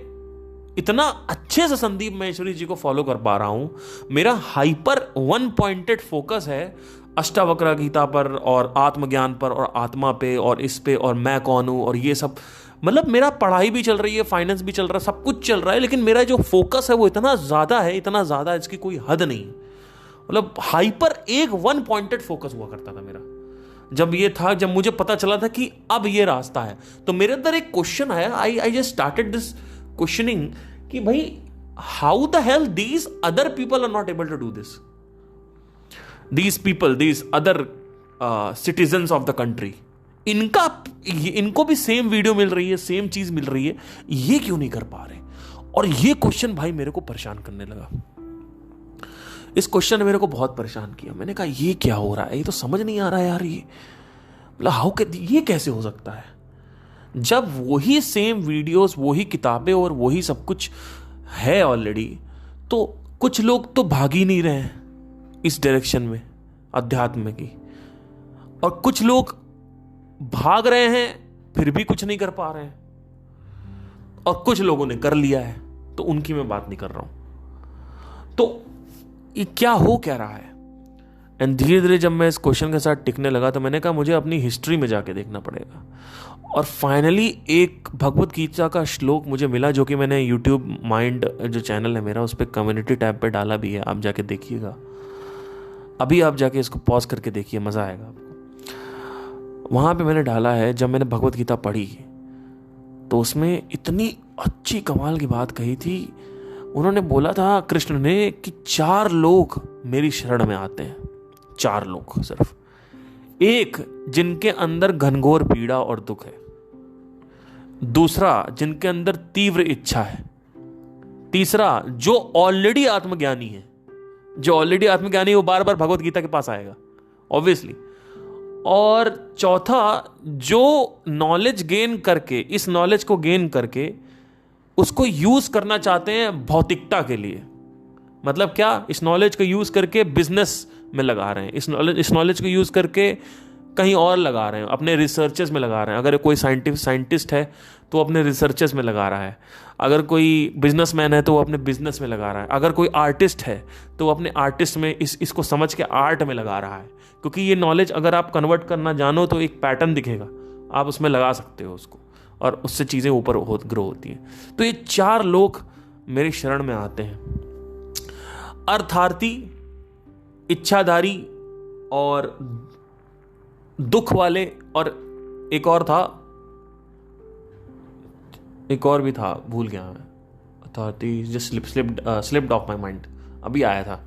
इतना अच्छे से संदीप महेश्वरी जी को फॉलो कर पा रहा हूं, मेरा हाइपर वन पॉइंटेड फोकस है अष्टावक्र गीता पर और आत्मज्ञान पर और आत्मा पे और इस पे और मैं कौन हूं और ये सब। मतलब मेरा पढ़ाई भी चल रही है, फाइनेंस भी चल रहा है, सब कुछ चल रहा है, लेकिन मेरा जो फोकस है वो इतना ज़्यादा है, इतना ज़्यादा, इसकी कोई हद नहीं। मतलब हाइपर एक वन पॉइंटेड फोकस हुआ करता था मेरा। जब ये था, जब मुझे पता चला था कि अब ये रास्ता है, तो मेरे अंदर एक क्वेश्चन आया। I just started this questioning कि भाई, how the hell these other people are not able to do this. These people, these other citizens of the country, इनको भी सेम वीडियो मिल रही है, सेम चीज मिल रही है, ये क्यों नहीं कर पा रहे। और ये क्वेश्चन भाई मेरे को परेशान करने लगा। इस क्वेश्चन ने मेरे को बहुत परेशान किया। मैंने कहा ये क्या हो रहा है, ये तो समझ नहीं आ रहा है यार, ये मतलब ये कैसे हो सकता है जब वही सेम वीडियोस, वही किताबें और वही सब कुछ है ऑलरेडी। तो कुछ लोग तो भाग ही नहीं रहे हैं इस डायरेक्शन में अध्यात्म की, और कुछ लोग भाग रहे हैं फिर भी कुछ नहीं कर पा रहे हैं, और कुछ लोगों ने कर लिया है, तो उनकी मैं बात नहीं कर रहा हूं। तो ये क्या हो क्या रहा है? एंड धीरे धीरे जब मैं इस क्वेश्चन के साथ टिकने लगा तो मैंने कहा मुझे अपनी हिस्ट्री में जाके देखना पड़ेगा। और फाइनली एक भगवत गीता का श्लोक मुझे मिला, जो कि मैंने यूट्यूब माइंड जो चैनल है मेरा, उस पर कम्युनिटी टैब पे डाला भी है, आप जाके देखिएगा। अभी आप जाके इसको पॉज करके देखिए, मज़ा आएगा आपको। वहाँ पे मैंने डाला है, जब मैंने भगवत गीता पढ़ी तो उसमें इतनी अच्छी कमाल की बात कही थी। उन्होंने बोला था कृष्ण ने कि 4 लोग मेरी शरण में आते हैं, 4 लोग सिर्फ। एक, जिनके अंदर घनघोर पीड़ा और दुख है। दूसरा, जिनके अंदर तीव्र इच्छा है। तीसरा, जो ऑलरेडी आत्मज्ञानी है। जो ऑलरेडी आत्मज्ञानी है वो बार बार भगवत गीता के पास आएगा ऑब्वियसली। और चौथा, जो नॉलेज गेन करके, इस नॉलेज को गेन करके उसको यूज करना चाहते हैं भौतिकता के लिए। मतलब क्या? इस नॉलेज को यूज करके बिजनेस में लगा रहे हैं, इस नॉलेज को यूज करके कहीं और लगा रहे हैं, अपने रिसर्चेस में लगा रहे हैं। अगर कोई साइंटिस्ट है तो वो अपने रिसर्चेस में लगा रहा है, अगर कोई बिजनेसमैन है तो वो अपने बिजनेस में लगा रहा है, अगर कोई आर्टिस्ट है तो वो अपने आर्टिस्ट में इसको समझ के आर्ट में लगा रहा है। क्योंकि ये नॉलेज अगर आप कन्वर्ट करना जानो तो एक पैटर्न दिखेगा, आप उसमें लगा सकते हो उसको, और उससे चीज़ें ऊपर ग्रो होती हैं। तो ये 4 लोग मेरी शरण में आते हैं, अर्थार्थी, इच्छाधारी और दुख वाले, और एक और था, एक और भी था, भूल गया मैं। Authority just slipped of my mind, अभी आया था।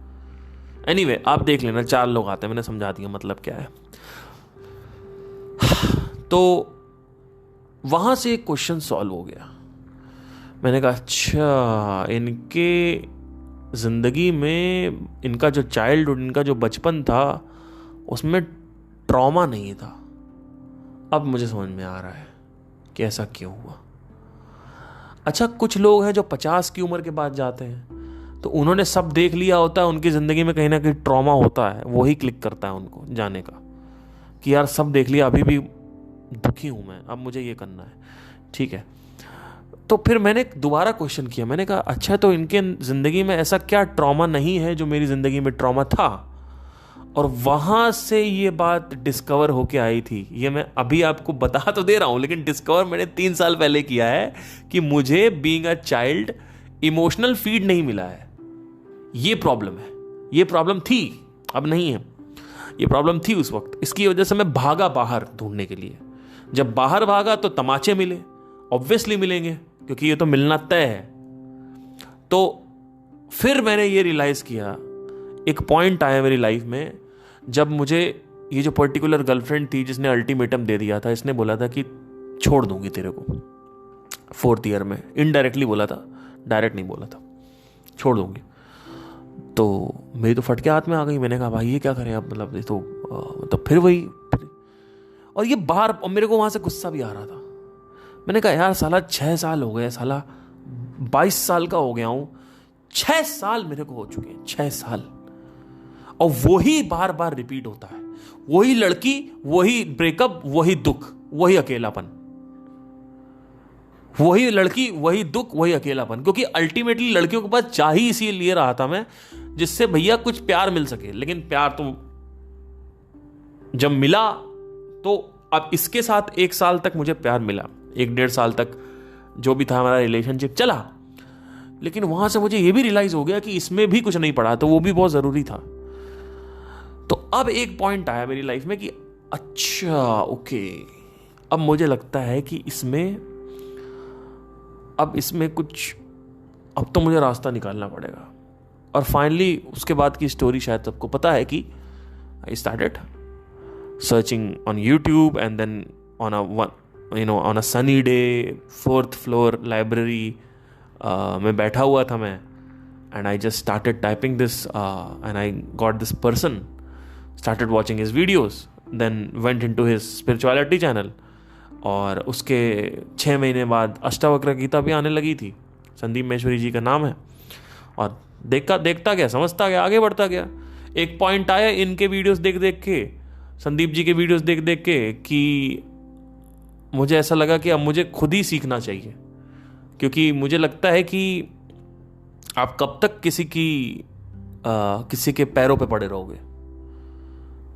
एनीवे, आप देख लेना, 4 लोग आते हैं, मैंने समझा दिया मतलब क्या है। तो वहां से एक क्वेश्चन सॉल्व हो गया। मैंने कहा अच्छा, इनके जिंदगी में इनका जो चाइल्डहुड, इनका जो बचपन था, उसमें ट्रॉमा नहीं था। अब मुझे समझ में आ रहा है कि ऐसा क्यों हुआ। अच्छा, कुछ लोग हैं जो 50 की उम्र के बाद जाते हैं, तो उन्होंने सब देख लिया होता है, उनकी ज़िंदगी में कहीं ना कहीं ट्रॉमा होता है, वही क्लिक करता है उनको जाने का, कि यार सब देख लिया, अभी भी दुखी हूँ मैं, अब मुझे ये करना है। ठीक है, तो फिर मैंने दोबारा क्वेश्चन किया। मैंने कहा अच्छा, तो इनके ज़िंदगी में ऐसा क्या ट्रॉमा नहीं है जो मेरी ज़िंदगी में ट्रॉमा था? और वहाँ से ये बात डिस्कवर होके आई थी। ये मैं अभी आपको बता तो दे रहा हूँ, लेकिन डिस्कवर मैंने 3 साल पहले किया है कि मुझे being a child emotional feed नहीं मिला है। ये प्रॉब्लम है, ये प्रॉब्लम थी, अब नहीं है। ये प्रॉब्लम थी उस वक्त, इसकी वजह से मैं भागा बाहर ढूंढने के लिए। जब बाहर भागा तो तमाचे मिले, ऑब्वियसली मिलेंगे, क्योंकि ये तो मिलना तय है। तो फिर मैंने ये रियलाइज किया, एक पॉइंट आया मेरी लाइफ में, जब मुझे ये जो पर्टिकुलर गर्लफ्रेंड थी जिसने अल्टीमेटम दे दिया था, इसने बोला था कि छोड़ दूंगी तेरे को 4th ईयर में। इनडायरेक्टली बोला था, डायरेक्ट नहीं बोला था, छोड़ दूंगी। तो मेरी तो फटके हाथ में आ गई। मैंने कहा भाई ये क्या करें अब, मतलब ये तो फिर वही। और ये बाहर, और मेरे को वहां से गुस्सा भी आ रहा था। मैंने कहा यार साला 6 साल हो गए, साला 22 साल का हो गया हूं, 6 साल मेरे को हो चुके हैं, 6 साल, और वही बार बार रिपीट होता है। वही लड़की, वही ब्रेकअप, वही दुख, वही अकेलापन, वही लड़की, वही दुख, वही अकेलापन। क्योंकि अल्टीमेटली लड़कियों के पास चाह ही इसीलिए रहा था मैं, जिससे भैया कुछ प्यार मिल सके। लेकिन प्यार तो जब मिला, तो अब इसके साथ 1 साल तक मुझे प्यार मिला, 1-1.5 साल तक जो भी था हमारा रिलेशनशिप चला। लेकिन वहां से मुझे यह भी रियलाइज हो गया कि इसमें भी कुछ नहीं पड़ा, तो वो भी बहुत जरूरी था। तो अब एक पॉइंट आया मेरी लाइफ में कि अच्छा ओके, अब मुझे लगता है कि अब इसमें कुछ, अब तो मुझे रास्ता निकालना पड़ेगा। और फाइनली उसके बाद की स्टोरी शायद सबको पता है कि I started searching on YouTube, and then on a sunny day, 4th floor library में बैठा हुआ था मैं, and I just started typing this, and I got this person, started watching his videos, then went into his spirituality channel. और उसके 6 महीने बाद अष्टावक्र गीता भी आने लगी थी, संदीप महेश्वरी जी का नाम है। और देखता देखता गया, समझता गया, आगे बढ़ता गया। एक पॉइंट आया इनके वीडियोस देख देख के, संदीप जी के वीडियोस देख देख के, कि मुझे ऐसा लगा कि अब मुझे खुद ही सीखना चाहिए। क्योंकि मुझे लगता है कि आप कब तक किसी के पैरों पे पड़े रहोगे?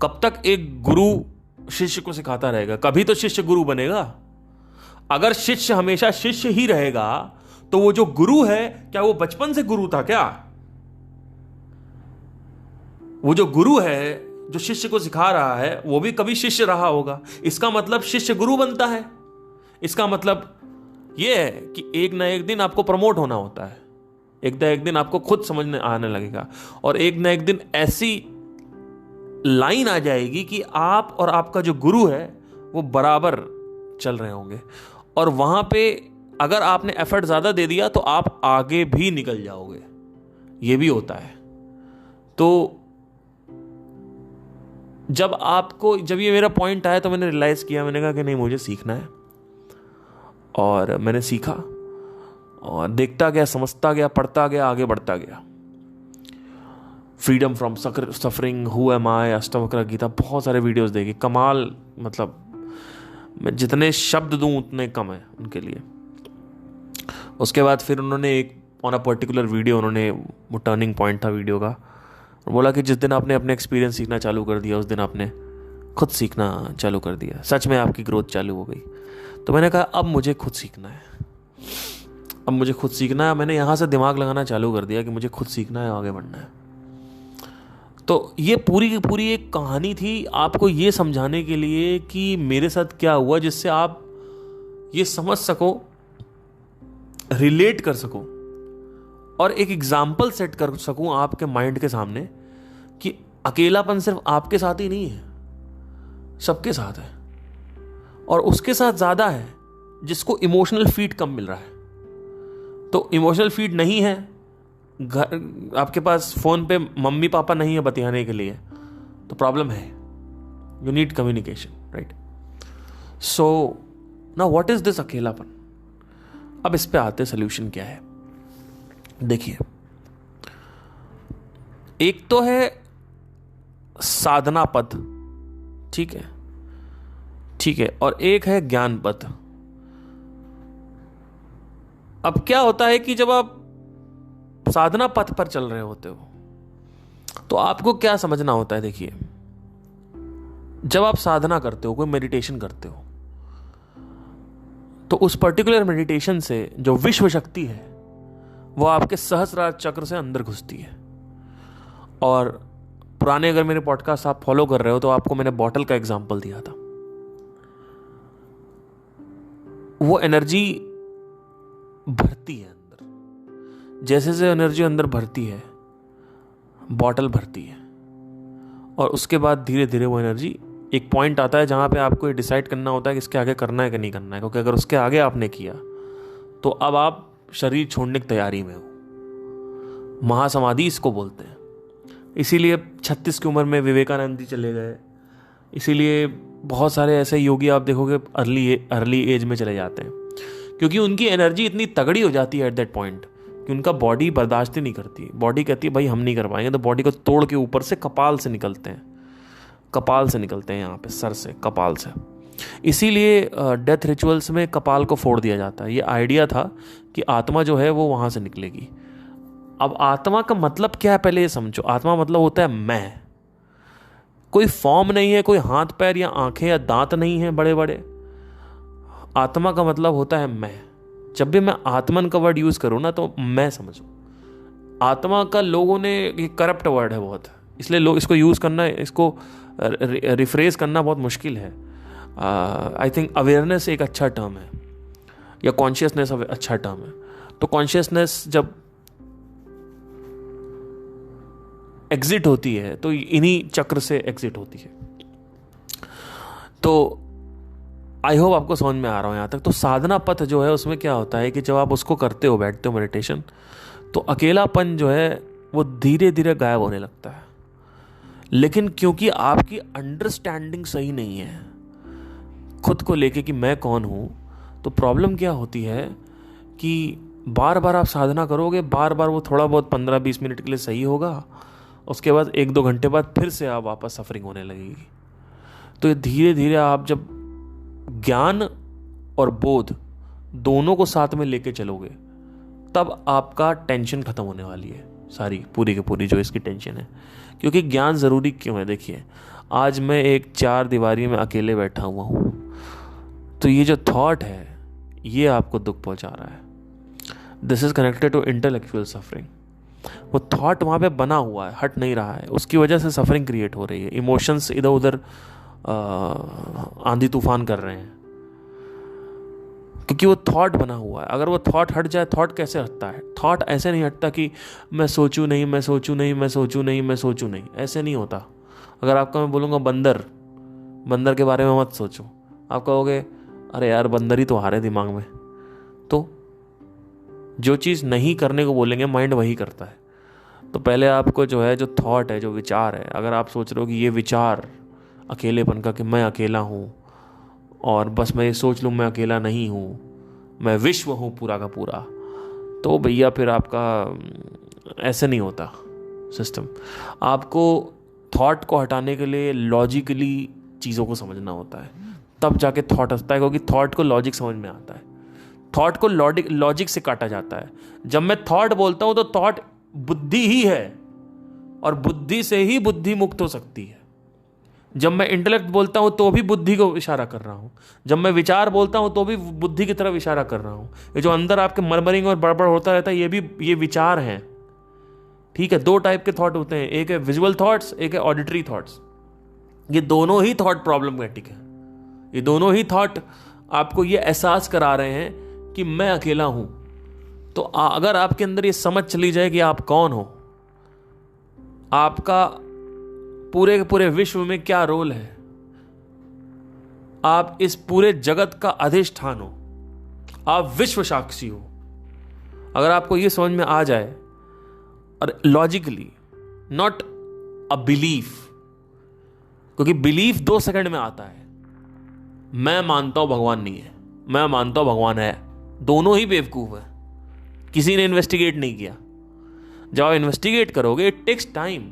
कब तक एक गुरु शिष्य को सिखाता रहेगा? कभी तो शिष्य गुरु बनेगा। अगर शिष्य हमेशा शिष्य ही रहेगा तो वो जो गुरु है, क्या वो बचपन से गुरु था क्या? वो जो गुरु है, जो शिष्य को सिखा रहा है, वो भी कभी शिष्य रहा होगा। इसका मतलब शिष्य गुरु बनता है। इसका मतलब यह है कि एक ना एक दिन आपको प्रमोट होना होता है, एक ना एक दिन आपको खुद समझने आने लगेगा, और एक ना एक दिन ऐसी लाइन आ जाएगी कि आप और आपका जो गुरु है वो बराबर चल रहे होंगे। और वहां पे अगर आपने एफर्ट ज्यादा दे दिया तो आप आगे भी निकल जाओगे। ये भी होता है। तो जब ये मेरा पॉइंट आया तो मैंने रियलाइज किया, मैंने कहा कि नहीं, मुझे सीखना है। और मैंने सीखा और देखता गया, समझता गया, पढ़ता गया, आगे बढ़ता गया। Freedom from suffering, who am I, Ashtavakra Gita, बहुत सारे वीडियोस देखे। कमाल, मतलब मैं जितने शब्द दूं उतने कम है उनके लिए। उसके बाद फिर उन्होंने एक ऑन अ पर्टिकुलर वीडियो, उन्होंने वो टर्निंग पॉइंट था वीडियो का, बोला कि जिस दिन आपने अपने एक्सपीरियंस सीखना चालू कर दिया, उस दिन आपने खुद सीखना चालू कर दिया, सच में आपकी ग्रोथ चालू हो गई। तो मैंने कहा अब मुझे खुद सीखना है, अब मुझे खुद सीखना है। मैंने यहाँ से दिमाग लगाना चालू कर दिया कि मुझे खुद सीखना है, आगे बढ़ना है। तो ये पूरी की पूरी एक कहानी थी आपको ये समझाने के लिए कि मेरे साथ क्या हुआ, जिससे आप ये समझ सको, रिलेट कर सको, और एक एग्जाम्पल सेट कर सकूं आपके माइंड के सामने कि अकेलापन सिर्फ आपके साथ ही नहीं है, सबके साथ है। और उसके साथ ज्यादा है जिसको इमोशनल फीड कम मिल रहा है। तो इमोशनल फीड नहीं है, घर आपके पास फोन पे मम्मी पापा नहीं है बतियाने के लिए, तो प्रॉब्लम है। You need communication, right? So now what is this अकेलापन? अब इस पे आते सोल्यूशन क्या है। देखिए, एक तो है साधना पथ, ठीक है, ठीक है, और एक है ज्ञान पथ। अब क्या होता है कि जब आप साधना पथ पर चल रहे होते हो तो आपको क्या समझना होता है। देखिए, जब आप साधना करते हो, कोई मेडिटेशन करते हो, तो उस पर्टिकुलर मेडिटेशन से जो विश्व शक्ति है वो आपके सहस्रार चक्र से अंदर घुसती है। और पुराने अगर मेरे पॉडकास्ट आप फॉलो कर रहे हो तो आपको मैंने बॉटल का एग्जांपल दिया था। वो एनर्जी भरती है अंदर, जैसे जैसे एनर्जी अंदर भरती है बॉटल भरती है, और उसके बाद धीरे धीरे वो एनर्जी, एक पॉइंट आता है जहां पे आपको ये डिसाइड करना होता है कि इसके आगे करना है कि नहीं करना है। क्योंकि अगर उसके आगे आपने किया तो अब आप शरीर छोड़ने की तैयारी में हो। महासमाधि इसको बोलते हैं। इसीलिए 36 की उम्र में विवेकानंद जी चले गए। इसीलिए बहुत सारे ऐसे योगी आप देखोगे अर्ली एज में चले जाते हैं, क्योंकि उनकी एनर्जी इतनी तगड़ी हो जाती है एट दैट पॉइंट कि उनका बॉडी बर्दाश्त ही नहीं करती। बॉडी कहती है भाई हम नहीं कर पाएंगे, तो बॉडी को तोड़ के ऊपर से कपाल से निकलते हैं, कपाल से निकलते हैं, यहाँ पे सर से, कपाल से। इसीलिए डेथ रिचुअल्स में कपाल को फोड़ दिया जाता है। ये आइडिया था कि आत्मा जो है वो वहां से निकलेगी। अब आत्मा का मतलब क्या है पहले ये समझो। आत्मा मतलब होता है मैं। कोई फॉर्म नहीं है, कोई हाथ पैर या आंखें या दांत नहीं है बड़े बड़े। आत्मा का मतलब होता है मैं। जब भी मैं आत्मन का वर्ड यूज करूं ना तो मैं समझो। आत्मा का लोगों ने, ये करप्ट वर्ड है बहुत, इसलिए लोग इसको यूज करना, इसको रिफ्रेज करना बहुत मुश्किल है। आई थिंक अवेयरनेस एक अच्छा टर्म है, या कॉन्शियसनेस अच्छा टर्म है। तो कॉन्शियसनेस जब एग्जिट होती है तो इन्हीं चक्र से एग्जिट होती है। तो आई होप आपको समझ में आ रहा हो यहाँ तक। तो साधना पथ जो है उसमें क्या होता है कि जब आप उसको करते हो, बैठते हो मेडिटेशन, तो अकेलापन जो है वो धीरे धीरे गायब होने लगता है। लेकिन क्योंकि आपकी अंडरस्टैंडिंग सही नहीं है खुद को लेके कि मैं कौन हूं, तो प्रॉब्लम क्या होती है कि बार बार आप साधना करोगे, बार बार वो थोड़ा बहुत 15-20 मिनट के लिए सही होगा, उसके बाद 1-2 घंटे बाद फिर से आप वापस सफरिंग होने लगेगी। तो ये धीरे धीरे आप जब ज्ञान और बोध दोनों को साथ में लेके चलोगे, तब आपका टेंशन खत्म होने वाली है, सारी पूरी की पूरी जो इसकी टेंशन है। क्योंकि ज्ञान ज़रूरी क्यों है? देखिए, आज मैं एक 4 दीवारी में अकेले बैठा हुआ हूँ, तो ये जो थॉट है ये आपको दुख पहुंचा रहा है। This is connected to intellectual suffering. वो थॉट वहाँ पे बना हुआ है, हट नहीं रहा है, उसकी वजह से सफरिंग क्रिएट हो रही है। इमोशंस इधर उधर आंधी तूफान कर रहे हैं, क्योंकि वो थॉट बना हुआ है। अगर वो थॉट हट जाए, थॉट कैसे हटता है? थॉट ऐसे नहीं हटता कि मैं सोचूं नहीं, मैं सोचूं नहीं, मैं सोचूं नहीं, मैं सोचूं नहीं, ऐसे नहीं होता। अगर आपका मैं बोलूँगा बंदर के बारे में मत सोचो, आप कहोगे अरे यार बंदर ही तो आ रहे दिमाग में। तो जो चीज़ नहीं करने को बोलेंगे माइंड वही करता है। तो पहले आपको जो है, जो थॉट है, जो विचार है, अगर आप सोच रहे हो कि ये विचार अकेलेपन का, कि मैं अकेला हूँ और बस मैं ये सोच लूँ मैं अकेला नहीं हूँ, मैं विश्व हूँ पूरा का पूरा, तो भैया फिर आपका ऐसे नहीं होता सिस्टम। आपको थॉट को हटाने के लिए लॉजिकली चीज़ों को समझना होता है, तब जाके थॉट हटता है, क्योंकि थॉट को लॉजिक समझ में आता है। थॉट को लॉजिक से काटा जाता है। जब मैं थॉट बोलता हूं तो थॉट बुद्धि ही है, और बुद्धि से ही बुद्धि मुक्त हो सकती है। जब मैं इंटेलेक्ट बोलता हूं तो भी बुद्धि को इशारा कर रहा हूं, जब मैं विचार बोलता हूं तो भी बुद्धि की तरफ इशारा कर रहा हूं। ये जो अंदर आपके मरमरिंग और बड़बड़ होता रहता है, ये विचार हैं। ठीक है, 2 टाइप के थॉट होते हैं, एक है विजुअल थॉट्स, एक है ऑडिटरी थॉट्स। ये दोनों ही थॉट प्रॉब्लमेटिक है। ये दोनों ही थॉट आपको ये एहसास करा रहे हैं कि मैं अकेला हूं। तो अगर आपके अंदर ये समझ चली जाए कि आप कौन हो, आपका पूरे के पूरे विश्व में क्या रोल है, आप इस पूरे जगत का अधिष्ठान हो, आप विश्व साक्षी हो, अगर आपको ये समझ में आ जाए, और लॉजिकली, नॉट अ बिलीफ, क्योंकि बिलीफ 2 सेकंड में आता है। मैं मानता हूं भगवान नहीं है, मैं मानता हूं भगवान है, दोनों ही बेवकूफ है, किसी ने इन्वेस्टिगेट नहीं किया। जब आप इन्वेस्टिगेट करोगे, it takes time,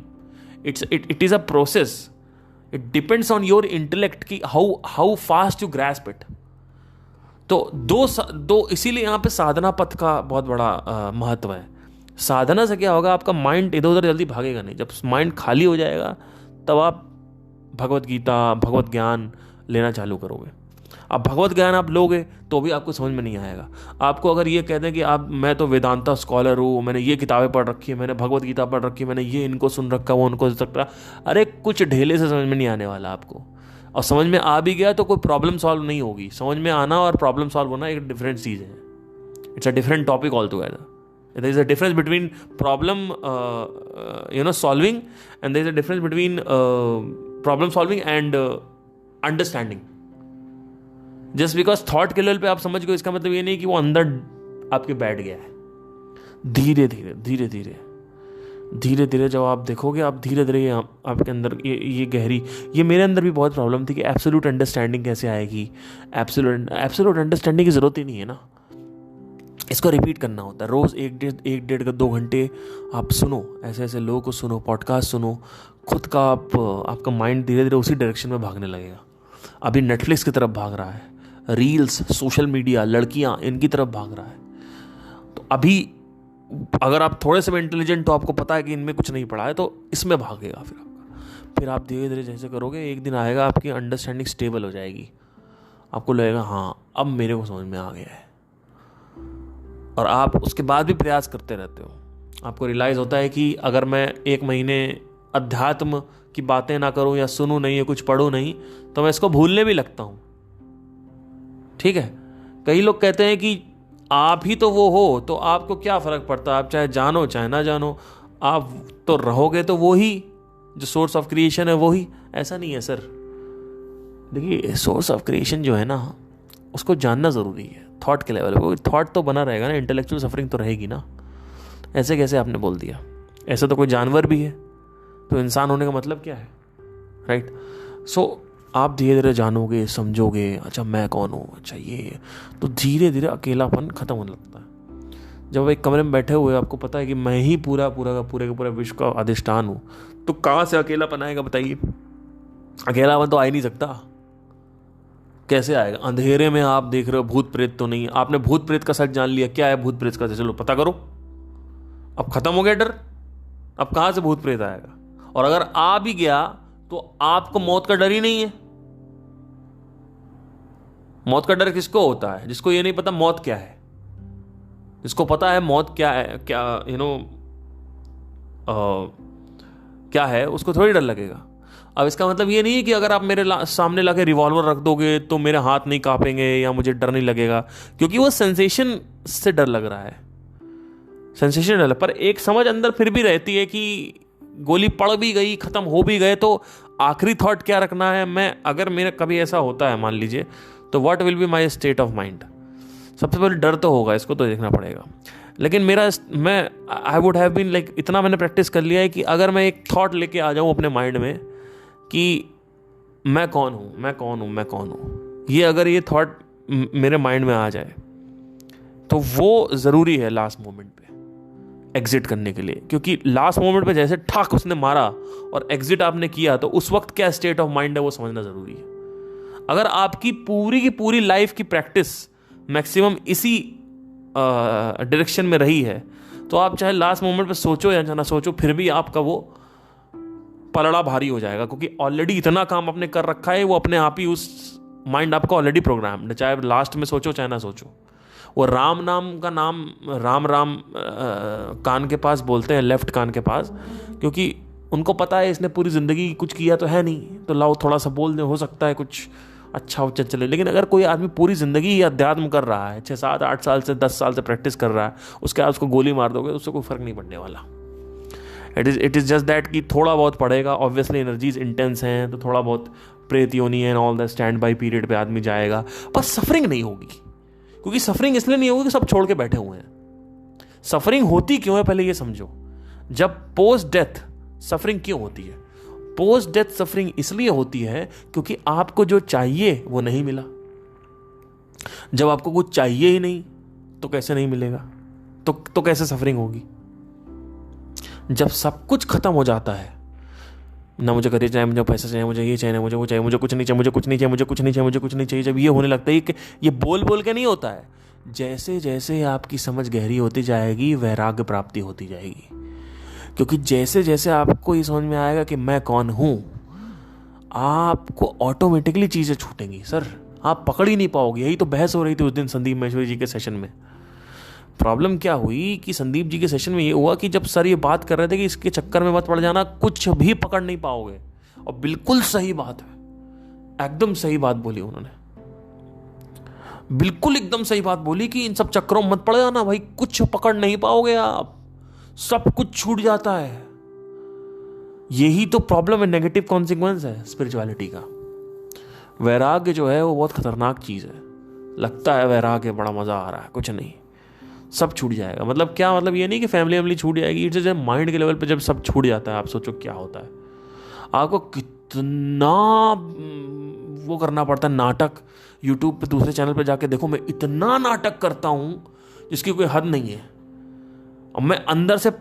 it is a process, it depends on your intellect कि how fast you grasp it. तो दो इसीलिए यहां पे साधना पथ का बहुत बड़ा महत्व है। साधना से क्या होगा, आपका माइंड इधर उधर जल्दी भागेगा नहीं। जब माइंड खाली हो जाएगा, तब आप भगवत गीता, भगवत ज्ञान लेना चालू करोगे। अब भगवत ज्ञान आप लोगे तो भी आपको समझ में नहीं आएगा। आपको अगर ये कहते हैं कि मैं तो वेदांता स्कॉलर हूँ, मैंने ये किताबें पढ़ रखी है, मैंने भगवत गीता पढ़ रखी है, मैंने ये इनको सुन रखा, वो उनको सुन रखा, अरे कुछ ढेले से समझ में नहीं आने वाला आपको। और समझ में आ भी गया तो कोई प्रॉब्लम सॉल्व नहीं होगी। समझ में आना और प्रॉब्लम सॉल्व होना एक डिफरेंट चीज़ है। It's a different topic all together. There is a difference between problem solving, and there is a difference between problem solving and understanding. Just because thought के लेवल पे आप समझ गए, इसका मतलब ये नहीं कि वो अंदर आपके बैठ गया है। धीरे धीरे जब आप देखोगे, आप धीरे धीरे आपके अंदर ये गहरी, ये मेरे अंदर भी बहुत प्रॉब्लम थी कि एब्सोल्यूट अंडरस्टैंडिंग कैसे आएगी। एब्सोल्यूट अंडरस्टैंडिंग की ज़रूरत ही नहीं है ना, इसको रिपीट करना होता है रोज़ 1-1.5-2 घंटे आप सुनो, ऐसे ऐसे लोगों को सुनो, पॉडकास्ट सुनो, खुद का आपका माइंड धीरे धीरे उसी डायरेक्शन में भागने लगेगा। अभी नेटफ्लिक्स की तरफ भाग रहा है, रील्स, सोशल मीडिया, लड़कियां, इनकी तरफ भाग रहा है। तो अभी अगर आप थोड़े से भी इंटेलिजेंट, तो आपको पता है कि इनमें कुछ नहीं पड़ा है, तो इसमें भागेगा फिर आप धीरे धीरे जैसे करोगे, एक दिन आएगा आपकी अंडरस्टैंडिंग स्टेबल हो जाएगी। आपको लगेगा हाँ अब मेरे को समझ में आ गया है, और आप उसके बाद भी प्रयास करते रहते हो। आपको रियलाइज़ होता है कि अगर मैं 1 महीने अध्यात्म की बातें ना करूं या सुनूं नहीं, या कुछ पढ़ूं नहीं, तो मैं इसको भूलने भी लगता हूं। ठीक है, कई लोग कहते हैं कि आप ही तो वो हो, तो आपको क्या फ़र्क पड़ता है, आप चाहे जानो चाहे ना जानो, आप तो रहोगे तो वो ही जो सोर्स ऑफ क्रिएशन है वो ही। ऐसा नहीं है सर। देखिए, सोर्स ऑफ क्रिएशन जो है ना, उसको जानना ज़रूरी है थॉट के लेवल पे। थॉट तो बना रहेगा ना, इंटेलेक्चुअल सफरिंग तो रहेगी ना। ऐसे कैसे आपने बोल दिया? ऐसा तो कोई जानवर भी है, तो इंसान होने का मतलब क्या है, राइट? सो आप धीरे धीरे जानोगे, समझोगे, अच्छा मैं कौन हूँ, अच्छा ये, तो धीरे धीरे अकेलापन खत्म होने लगता है। जब आप एक कमरे में बैठे हुए आपको पता है कि मैं ही पूरे का पूरा विश्व का अधिष्ठान हूँ, तो कहाँ से अकेलापन आएगा बताइए? अकेलापन तो आ ही नहीं सकता। कैसे आएगा? अंधेरे में आप देख रहे हो भूत प्रेत तो नहीं, आपने भूत प्रेत का सच जान लिया, क्या है भूत प्रेत का, चलो पता करो, अब खत्म हो गया डर। अब कहाँ से भूत प्रेत आएगा? और अगर आ भी गया तो आपको मौत का डर ही नहीं है। मौत का डर किसको होता है? जिसको ये नहीं पता मौत क्या है। जिसको पता है मौत क्या है, क्या क्या है, उसको थोड़ी डर लगेगा। अब इसका मतलब ये नहीं है कि अगर आप मेरे सामने लाके रिवॉल्वर रख दोगे तो मेरे हाथ नहीं कांपेंगे या मुझे डर नहीं लगेगा, क्योंकि वो सेंसेशन से डर लग रहा है, सेंसेशन डर। पर एक समझ अंदर फिर भी रहती है कि गोली पड़ भी गई, खत्म हो भी गए, तो आखिरी थॉट क्या रखना है मैं, अगर मेरा कभी ऐसा होता है मान लीजिए, तो what will be my state of mind. सबसे पहले डर तो होगा, इसको तो देखना पड़ेगा। लेकिन मैं I would have been like, इतना मैंने प्रैक्टिस कर लिया है कि अगर मैं एक थॉट लेके आ जाऊं अपने माइंड में कि मैं कौन हूं, मैं कौन हूं, मैं कौन हूं, ये अगर ये थॉट मेरे माइंड में आ जाए तो वो ज़रूरी है लास्ट मोमेंट पे एग्जिट करने के लिए। क्योंकि लास्ट मोमेंट पे जैसे ठाक उसने मारा और एग्जिट आपने किया, तो उस वक्त क्या स्टेट ऑफ माइंड है वो समझना ज़रूरी है। अगर आपकी पूरी की पूरी लाइफ की प्रैक्टिस मैक्सिमम इसी डायरेक्शन में रही है, तो आप चाहे लास्ट मोमेंट पे सोचो या ना सोचो, फिर भी आपका वो पलड़ा भारी हो जाएगा, क्योंकि ऑलरेडी इतना काम आपने कर रखा है, वो अपने आप ही उस माइंड आपका ऑलरेडी प्रोग्राम्ड है, चाहे लास्ट में सोचो चाहे ना सोचो। वो राम नाम का नाम राम राम कान के पास बोलते हैं, लेफ्ट कान के पास, क्योंकि उनको पता है इसने पूरी ज़िंदगी कुछ किया तो है नहीं, तो लाओ थोड़ा सा बोल दे, हो सकता है कुछ अच्छा उच्चा चले। लेकिन अगर कोई आदमी पूरी ज़िंदगी ही अध्यात्म कर रहा है, 6 7 8 साल से 10 साल से प्रैक्टिस कर रहा है, उसके बाद उसको गोली मार दोगे तो उससे कोई फ़र्क नहीं पड़ने वाला। इट इज़ जस्ट दैट कि थोड़ा बहुत पड़ेगा, ऑब्वियसली एनर्जीज इंटेंस हैं, तो थोड़ा बहुत प्रेत योनि and all the stand by period पे आदमी जाएगा, पर सफरिंग नहीं होगी। क्योंकि सफरिंग इसलिए नहीं होगी कि सब छोड़ के बैठे हुए हैं। सफरिंग होती क्यों है पहले ये समझो। जब पोस्ट डेथ सफरिंग क्यों होती है? पोस्ट डेथ सफरिंग इसलिए होती है क्योंकि आपको जो चाहिए वो नहीं मिला। जब आपको कुछ चाहिए ही नहीं तो कैसे नहीं मिलेगा? तो कैसे सफरिंग होगी? जब सब कुछ खत्म हो जाता है, ना मुझे करियर चाहिए, मुझे पैसा चाहिए, मुझे ये चाहिए, मुझे वो चाहिए, मुझे कुछ नहीं चाहिए, मुझे कुछ नहीं चाहिए, मुझे कुछ नहीं चाहिए, मुझे कुछ नहीं चाहिए, जब ये होने लगता है, कि ये बोल बोल के नहीं होता है, जैसे जैसे आपकी समझ गहरी होती जाएगी वैराग्य प्राप्ति होती जाएगी। क्योंकि जैसे जैसे आपको ये समझ में आएगा कि मैं कौन हूं, आपको ऑटोमेटिकली चीजें छूटेंगी। सर आप पकड़ ही नहीं पाओगे। यही तो बहस हो रही थी उस दिन संदीप महेश्वरी जी के सेशन में। प्रॉब्लम क्या हुई कि संदीप जी के सेशन में ये हुआ कि जब सर ये बात कर रहे थे कि इसके चक्कर में मत पड़ जाना, कुछ भी पकड़ नहीं पाओगे, और बिल्कुल सही बात है, एकदम सही बात बोली उन्होंने, बिल्कुल एकदम सही बात बोली कि इन सब चक्करों में मत पड़ जाना भाई, कुछ पकड़ नहीं पाओगे आप, सब कुछ छूट जाता है। यही तो प्रॉब्लम है, नेगेटिव कॉन्सिक्वेंस है स्पिरिचुअलिटी का। वैराग्य जो है वो बहुत खतरनाक चीज है। लगता है वैराग्य बड़ा मजा आ रहा है, कुछ नहीं, सब छूट जाएगा। मतलब क्या? मतलब ये नहीं कि फैमिली छूट जाएगी, इट्स जब माइंड के लेवल पे जब सब छूट जाता है, आप सोचो क्या होता है। आपको कितना वो करना पड़ता है नाटक। यूट्यूब पे दूसरे चैनल पे जाके देखो, मैं इतना नाटक करता हूं जिसकी कोई हद नहीं है। और मैं अंदर से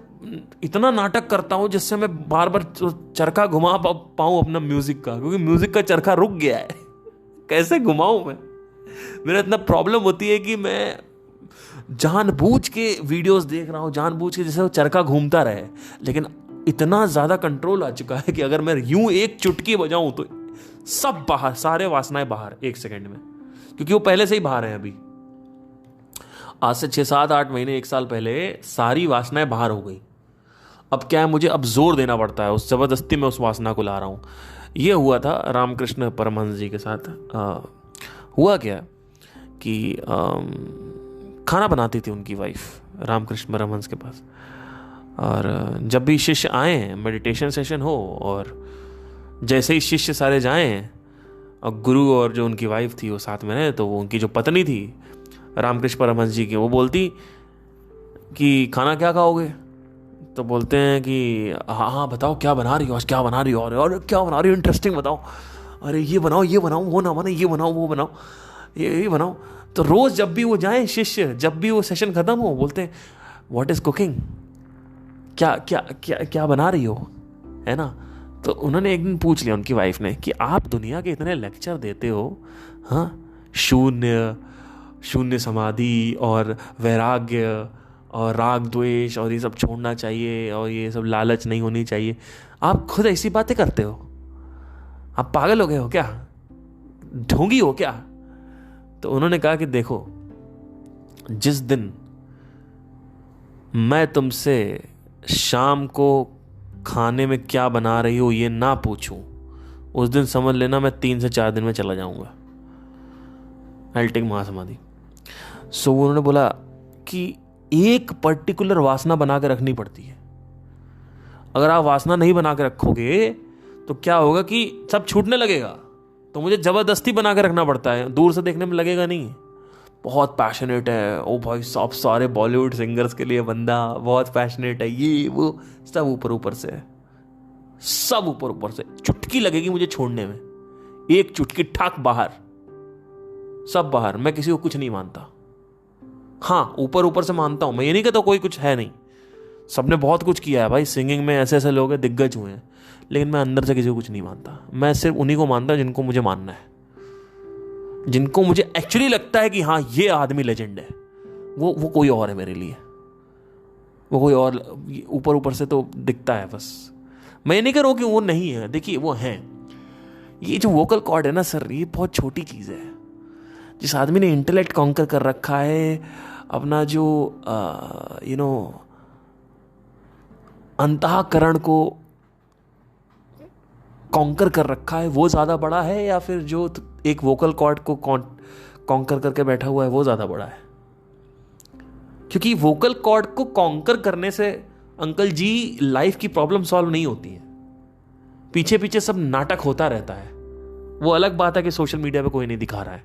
इतना नाटक करता हूं जिससे मैं बार बार चरखा घुमा पाऊं अपना म्यूजिक का, क्योंकि म्यूजिक का चरखा रुक गया है। कैसे घुमाऊं मैं? मेरा इतना प्रॉब्लम होती है कि मैं जानबूझ के वीडियोस देख रहा हूं, जानबूझ के जैसे वो चरखा घूमता रहे, लेकिन इतना ज्यादा कंट्रोल आ चुका है कि अगर मैं यूं एक चुटकी बजाऊं तो सब बाहर, सारे वासनाएं बाहर 1 सेकंड में, क्योंकि वो पहले से ही बाहर हैं। अभी आज से 6 7 8 महीने 1 साल पहले सारी वासनाएं बाहर हो गई। अब क्या है, मुझे अब जोर देना पड़ता है, उस जबरदस्ती में उस वासना को ला रहा हूं। ये हुआ था रामकृष्ण परमहंस जी के साथ। हुआ क्या कि खाना बनाती थी उनकी वाइफ रामकृष्ण परमहंस के पास, और जब भी शिष्य आए, मेडिटेशन सेशन हो, और जैसे ही शिष्य सारे जाएं और गुरु और जो उनकी वाइफ थी वो साथ में रहे, तो वो उनकी जो पत्नी थी रामकृष्ण परमहंस जी की, वो बोलती कि खाना क्या खाओगे? तो बोलते हैं कि हाँ हाँ बताओ क्या बना रही हो आज, क्या बना रही हो, और क्या बना रही हो, इंटरेस्टिंग बताओ, अरे ये बनाओ वो ना बने, ये बनाओ वो बनाओ। ये बनाओ। तो रोज जब भी वो जाएं शिष्य, जब भी वो सेशन खत्म हो, बोलते हैं व्हाट इज कुकिंग, क्या क्या क्या क्या बना रही हो, है ना। तो उन्होंने एक दिन पूछ लिया उनकी वाइफ ने कि आप दुनिया के इतने लेक्चर देते हो, हाँ, शून्य समाधि और वैराग्य और राग द्वेष और ये सब छोड़ना चाहिए और ये सब लालच नहीं होनी चाहिए, आप खुद ऐसी बातें करते हो, आप पागल हो गए हो क्या, ढोंगी हो क्या। तो उन्होंने कहा कि देखो, जिस दिन मैं तुमसे शाम को खाने में क्या बना रही हो ये ना पूछूं, उस दिन समझ लेना मैं 3 से 4 दिन में चला जाऊंगा, आई टेक महासमाधि। सो उन्होंने बोला कि एक पर्टिकुलर वासना बना के रखनी पड़ती है। अगर आप वासना नहीं बना के रखोगे तो क्या होगा कि सब छूटने लगेगा। तो मुझे जबरदस्ती बना के रखना पड़ता है, दूर से देखने में लगेगा नहीं। बहुत पैशनेट है, ओ भाई साहब, सारे बॉलीवुड सिंगर्स के लिए बंदा बहुत पैशनेट है, ये वो सब ऊपर ऊपर से, सब ऊपर ऊपर से। चुटकी लगेगी मुझे छोड़ने में, एक चुटकी ठाक बाहर, सब बाहर। मैं किसी को कुछ नहीं मानता, हाँ ऊपर ऊपर से मानता हूं, मैं ये नहीं कहता कोई कुछ है नहीं, सबने बहुत कुछ किया है भाई, सिंगिंग में ऐसे ऐसे लोग हैं, दिग्गज हुए हैं, लेकिन मैं अंदर से किसी को कुछ नहीं मानता। मैं सिर्फ उन्हीं को मानता हूं जिनको मुझे मानना है, जिनको मुझे एक्चुअली लगता है कि हाँ ये आदमी लेजेंड है, वो कोई और है मेरे लिए, वो कोई और ऊपर ऊपर से तो दिखता है बस। मैं नहीं कह रहा हूं कि वो नहीं है, देखिए वो हैं। ये जो वोकल कॉर्ड है ना सर, ये बहुत छोटी चीज़ है। जिस आदमी ने इंटेलेक्ट कॉन्कर कर रखा है, अपना जो अंतःकरण को कॉन्कर कर रखा है, वो ज़्यादा बड़ा है, या फिर जो एक वोकल कॉर्ड को कॉन्कर करके बैठा हुआ है वो ज़्यादा बड़ा है। क्योंकि वोकल कॉर्ड को कॉन्कर करने से अंकल जी लाइफ की प्रॉब्लम सॉल्व नहीं होती है, पीछे पीछे सब नाटक होता रहता है। वो अलग बात है कि सोशल मीडिया पे कोई नहीं दिखा रहा है,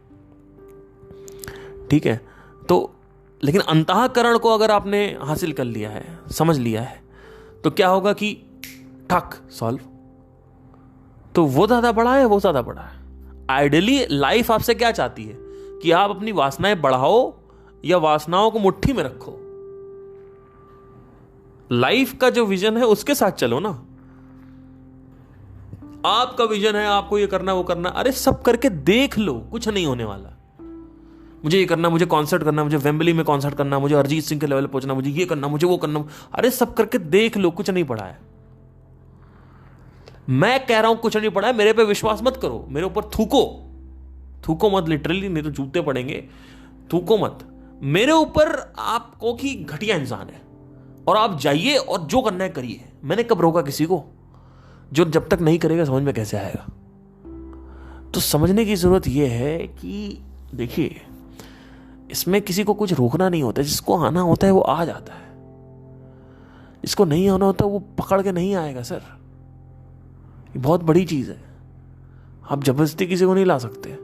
ठीक है। तो लेकिन अंतःकरण को अगर आपने हासिल कर लिया है, समझ लिया है, तो क्या होगा कि ठक सॉल्व। तो वो ज़्यादा बड़ा है, वो ज़्यादा बड़ा है। आइडियली लाइफ आपसे क्या चाहती है कि आप अपनी वासनाएं बढ़ाओ या वासनाओं को मुट्ठी में रखो। लाइफ का जो विजन है उसके साथ चलो ना। आपका विजन है आपको ये करना वो करना, अरे सब करके देख लो, कुछ नहीं होने वाला। मुझे ये करना, मुझे कॉन्सर्ट करना, मुझे वेम्बली में कॉन्सर्ट करना, मुझे अरिजीत सिंह के लेवल पे पहुंचना, मुझे ये करना, मुझे वो करना, अरे सब करके देख लो, कुछ नहीं पड़ा है। मैं कह रहा हूं कुछ नहीं पड़ा है, मेरे पे विश्वास मत करो, मेरे ऊपर थूको मत, लिटरली नहीं तो जूते पड़ेंगे, थूको मत मेरे ऊपर। आपको कि घटिया इंसान है और आप जाइए और जो करना है करिए। मैंने कब रोका किसी को? जो जब तक नहीं करेगा समझ में कैसे आएगा? तो समझने की जरूरत यह है कि देखिए, इसमें किसी को कुछ रोकना नहीं होता, जिसको आना होता है वो आ जाता है, जिसको नहीं आना होता वो पकड़ के नहीं आएगा सर। ये बहुत बड़ी चीज है, आप जबरदस्ती किसी को नहीं ला सकते।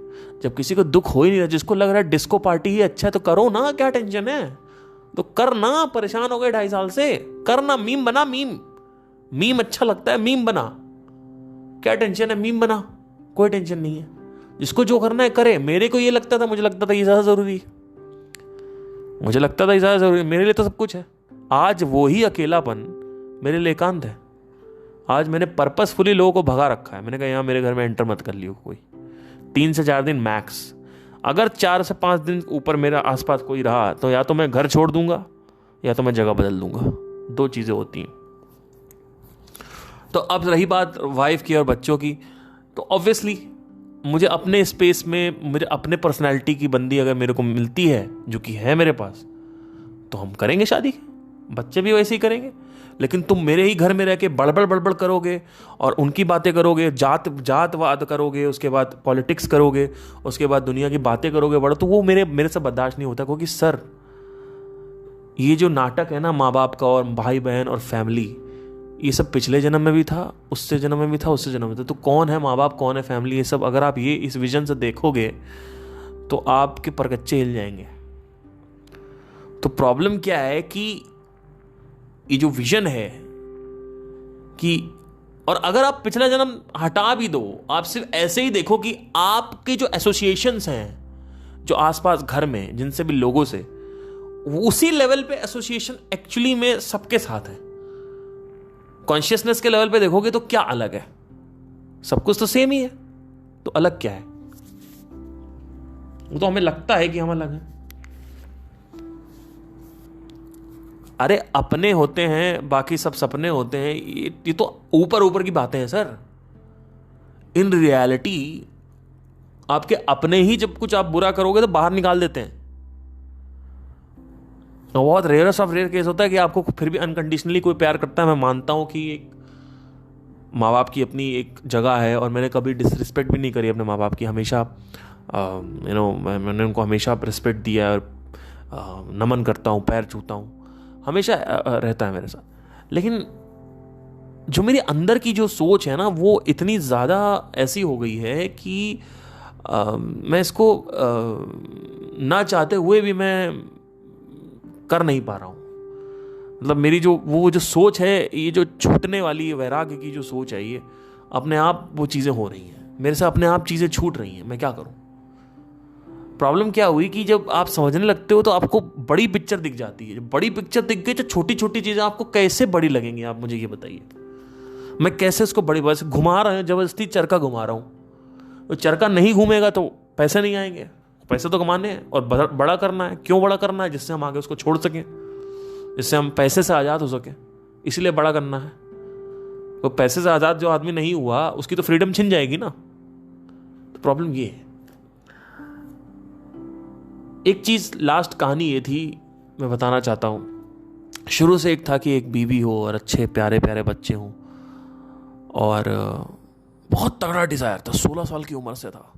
जब किसी को दुख हो ही नहीं रहा, जिसको लग रहा है डिस्को पार्टी ही अच्छा है तो करो ना, क्या टेंशन है? तो करना, परेशान हो गए 2.5 साल से, करना, मीम बना, मीम अच्छा लगता है, मीम बना, क्या टेंशन है? मीम बना, कोई टेंशन नहीं है। जिसको जो करना है करे। मेरे को ये लगता था, मुझे लगता था ये ज्यादा जरूरी है, मुझे लगता था ये ज्यादा जरूरी है, मेरे लिए तो सब कुछ है। आज वो ही अकेलापन मेरे लिए एकांत है। आज मैंने पर्पसफुली लोगों को भगा रखा है। मैंने कहा यहाँ मेरे घर में एंटर मत कर लियो कोई, 3 से 4 दिन मैक्स। अगर 4 से 5 दिन ऊपर मेरा आसपास कोई रहा तो या तो मैं घर छोड़ दूंगा या तो मैं जगह बदल दूंगा, 2 चीजें होती हैं। तो अब रही बात वाइफ की और बच्चों की, तो ऑब्वियसली मुझे अपने स्पेस में, मुझे अपने पर्सनैलिटी की बंदी अगर मेरे को मिलती है, जो कि है मेरे पास, तो हम करेंगे शादी, बच्चे भी वैसे ही करेंगे। लेकिन तुम मेरे ही घर में रह के बड़बड़ करोगे और उनकी बातें करोगे, जातवाद करोगे, उसके बाद पॉलिटिक्स करोगे, उसके बाद दुनिया की बातें करोगे बड़ा, तो वो मेरे से बर्दाश्त नहीं होता। क्योंकि सर ये जो नाटक है ना माँ बाप का और भाई बहन और फैमिली, ये सब पिछले जन्म में भी था, उससे जन्म में भी था, उससे जन्म में था। तो कौन है माँ बाप, कौन है फैमिली, ये सब अगर आप ये इस विजन से देखोगे तो आपके परकच्चे हिल जाएंगे। तो प्रॉब्लम क्या है कि ये जो विजन है कि, और अगर आप पिछला जन्म हटा भी दो, आप सिर्फ ऐसे ही देखो कि आपके जो एसोसिएशंस हैं, जो आसपास घर में जिनसे भी लोगों से, उसी लेवल पे एसोसिएशन एक्चुअली में सबके साथ है। कॉन्शियसनेस के लेवल पे देखोगे तो क्या अलग है? सब कुछ तो सेम ही है, तो अलग क्या है? वो तो हमें लगता है कि हम अलग हैं। अरे अपने होते हैं, बाकी सब सपने होते हैं, ये तो ऊपर ऊपर की बातें हैं सर। इन रियलिटी आपके अपने ही जब कुछ आप बुरा करोगे तो बाहर निकाल देते हैं। तो बहुत रेयरस्ट ऑफ रेयर केस होता है कि आपको फिर भी अनकंडीशनली कोई प्यार करता है। मैं मानता हूं कि एक माँ बाप की अपनी एक जगह है, और मैंने कभी डिसरिस्पेक्ट भी नहीं करी अपने माँ बाप की। हमेशा मैंने उनको हमेशा रिस्पेक्ट दिया और नमन करता हूँ, पैर छूता हूँ, हमेशा रहता है मेरे साथ। लेकिन जो मेरे अंदर की जो सोच है ना, वो इतनी ज़्यादा ऐसी हो गई है कि मैं इसको ना चाहते हुए भी मैं कर नहीं पा रहा हूँ। मतलब मेरी जो वो जो सोच है, ये जो छूटने वाली वैराग्य की जो सोच है, ये अपने आप वो चीज़ें हो रही हैं मेरे से, अपने आप चीज़ें छूट रही हैं। मैं क्या करूँ? प्रॉब्लम क्या हुई कि जब आप समझने लगते हो तो आपको बड़ी पिक्चर दिख जाती है। जब बड़ी पिक्चर दिख गई तो छोटी छोटी चीज़ें आपको कैसे बड़ी लगेंगी, आप मुझे ये बताइए। मैं कैसे इसको बड़ी, बस घुमा रहा हूँ जबरदस्ती, चरखा घुमा रहा हूँ। तो चरखा नहीं घूमेगा तो पैसे नहीं आएंगे। पैसे तो कमाने हैं और बड़ा करना है। क्यों बड़ा करना है? जिससे हम आगे उसको छोड़ सकें, जिससे हम पैसे से आज़ाद हो सकें, इसलिए बड़ा करना है। तो पैसे से आज़ाद जो आदमी नहीं हुआ, उसकी तो फ्रीडम छिन जाएगी ना। तो प्रॉब्लम ये है। एक चीज़, लास्ट कहानी ये थी, मैं बताना चाहता हूँ। शुरू से एक था कि एक बीवी हो और अच्छे प्यारे प्यारे बच्चे हों, और बहुत तगड़ा डिज़ायर था। 16 साल की उम्र से था।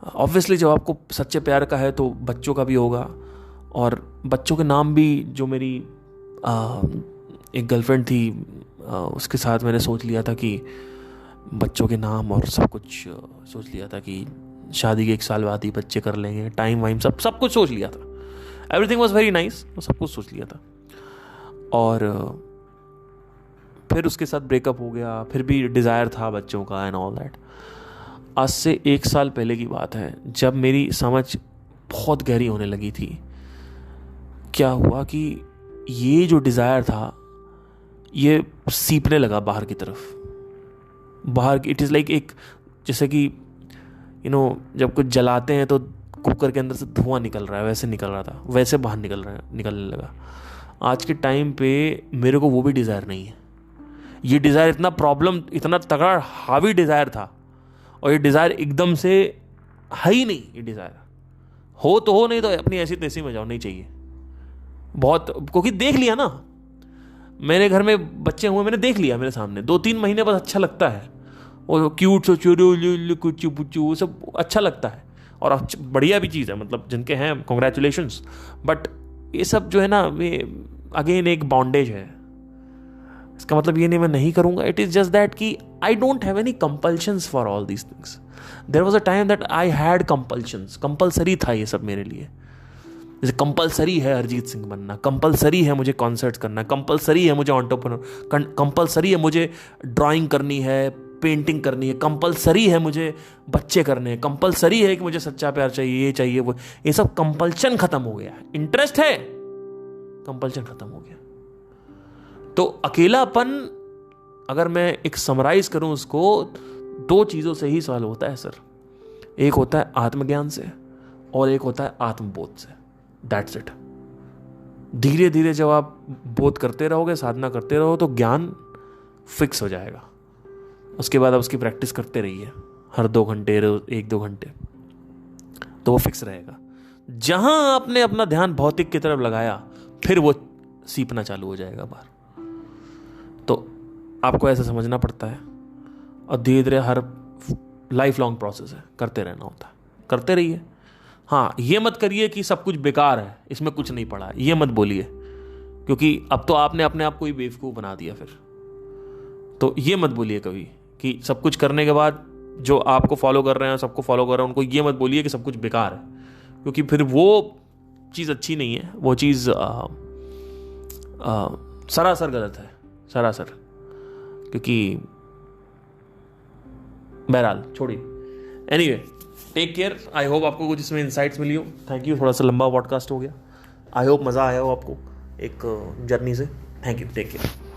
ऑब्वियसली जब आपको सच्चे प्यार का है तो बच्चों का भी होगा, और बच्चों के नाम भी, जो मेरी एक गर्लफ्रेंड थी, उसके साथ मैंने सोच लिया था कि बच्चों के नाम और सब कुछ सोच लिया था कि शादी के 1 साल बाद ही बच्चे कर लेंगे, टाइम वाइम सब कुछ सोच लिया था। एवरीथिंग वॉज वेरी नाइस, सब कुछ सोच लिया था। और फिर उसके साथ ब्रेकअप हो गया, फिर भी डिज़ायर था बच्चों का एंड ऑल दैट। आज से 1 साल पहले की बात है, जब मेरी समझ बहुत गहरी होने लगी थी। क्या हुआ कि ये जो डिज़ायर था, ये सीपने लगा बाहर की तरफ। बाहर, इट इज़ लाइक एक, जैसे कि जब कुछ जलाते हैं तो कुकर के अंदर से धुआं निकल रहा है, वैसे निकल रहा था, वैसे बाहर निकलने लगा। आज के टाइम पे मेरे को वो भी डिज़ायर नहीं है। ये डिज़ायर इतना तगड़ा हावी डिज़ायर था, और ये डिज़ायर एकदम से है ही नहीं। ये डिज़ायर हो तो हो, नहीं तो अपनी ऐसी तैसी में जाओ, नहीं चाहिए बहुत। क्योंकि देख लिया ना, मेरे घर में बच्चे हुए, मैंने देख लिया मेरे सामने। 2-3 महीने बस अच्छा लगता है, वो क्यूट सो चुरू कुचू पुचू, वो सब अच्छा लगता है, और बढ़िया भी चीज़ है, मतलब जिनके हैं कॉन्ग्रेचुलेशंस। बट ये सब जो है ना, ये अगेन एक बॉन्डेज है। इसका मतलब ये नहीं मैं नहीं करूँगा, इट इज़ जस्ट दैट कि I don't have any compulsions for all these things. There was a time that I had compulsions. Compulsory था ये सब मेरे लिए। जैसे कंपल्सरी है अरिजीत सिंह बनना, कंपल्सरी है मुझे कॉन्सर्ट्स करना, कंपल्सरी है मुझे एंटरप्रेन्योर, कंपल्सरी है मुझे ड्राइंग करनी है, पेंटिंग करनी है, कंपल्सरी है मुझे बच्चे करने हैं, कंपल्सरी है कि मुझे सच्चा प्यार चाहिए, ये चाहिए वो। ये सब कंपल्शन खत्म हो गया है। इंटरेस्ट है, कंपल्शन खत्म हो गया। तो अकेलापन, अगर मैं एक समराइज करूं उसको, 2 चीज़ों से ही सवाल होता है सर। एक होता है आत्मज्ञान से, और एक होता है आत्मबोध से। That's it. धीरे धीरे जब आप बोध करते रहोगे, साधना करते रहो, तो ज्ञान फिक्स हो जाएगा। उसके बाद आप उसकी प्रैक्टिस करते रहिए, हर 2 घंटे, 1-2 घंटे, तो वो फिक्स रहेगा। जहां आपने अपना ध्यान भौतिक की तरफ लगाया, फिर वो सीपना चालू हो जाएगा बाहर। तो आपको ऐसा समझना पड़ता है, और धीरे धीरे हर लाइफ लॉन्ग प्रोसेस है, करते रहना होता है, करते रहिए। हाँ, ये मत करिए कि सब कुछ बेकार है, इसमें कुछ नहीं पड़ा, ये मत बोलिए, क्योंकि अब तो आपने अपने आप को ही बेवकूफ़ बना दिया फिर। तो ये मत बोलिए कभी कि सब कुछ करने के बाद जो आपको फॉलो कर रहे हैं, सबको फॉलो कर रहे हैं, उनको ये मत बोलिए कि सब कुछ बेकार है, क्योंकि फिर वो चीज़ अच्छी नहीं है। वो चीज़ सरासर गलत है, सरासर। क्योंकि बहरहाल छोड़िए। Anyway, take care. I hope आपको कुछ इसमें इंसाइट्स मिली हो। थैंक यू, थोड़ा सा लंबा पॉडकास्ट हो गया। आई होप मज़ा आया हो आपको एक जर्नी से। Thank you, take care.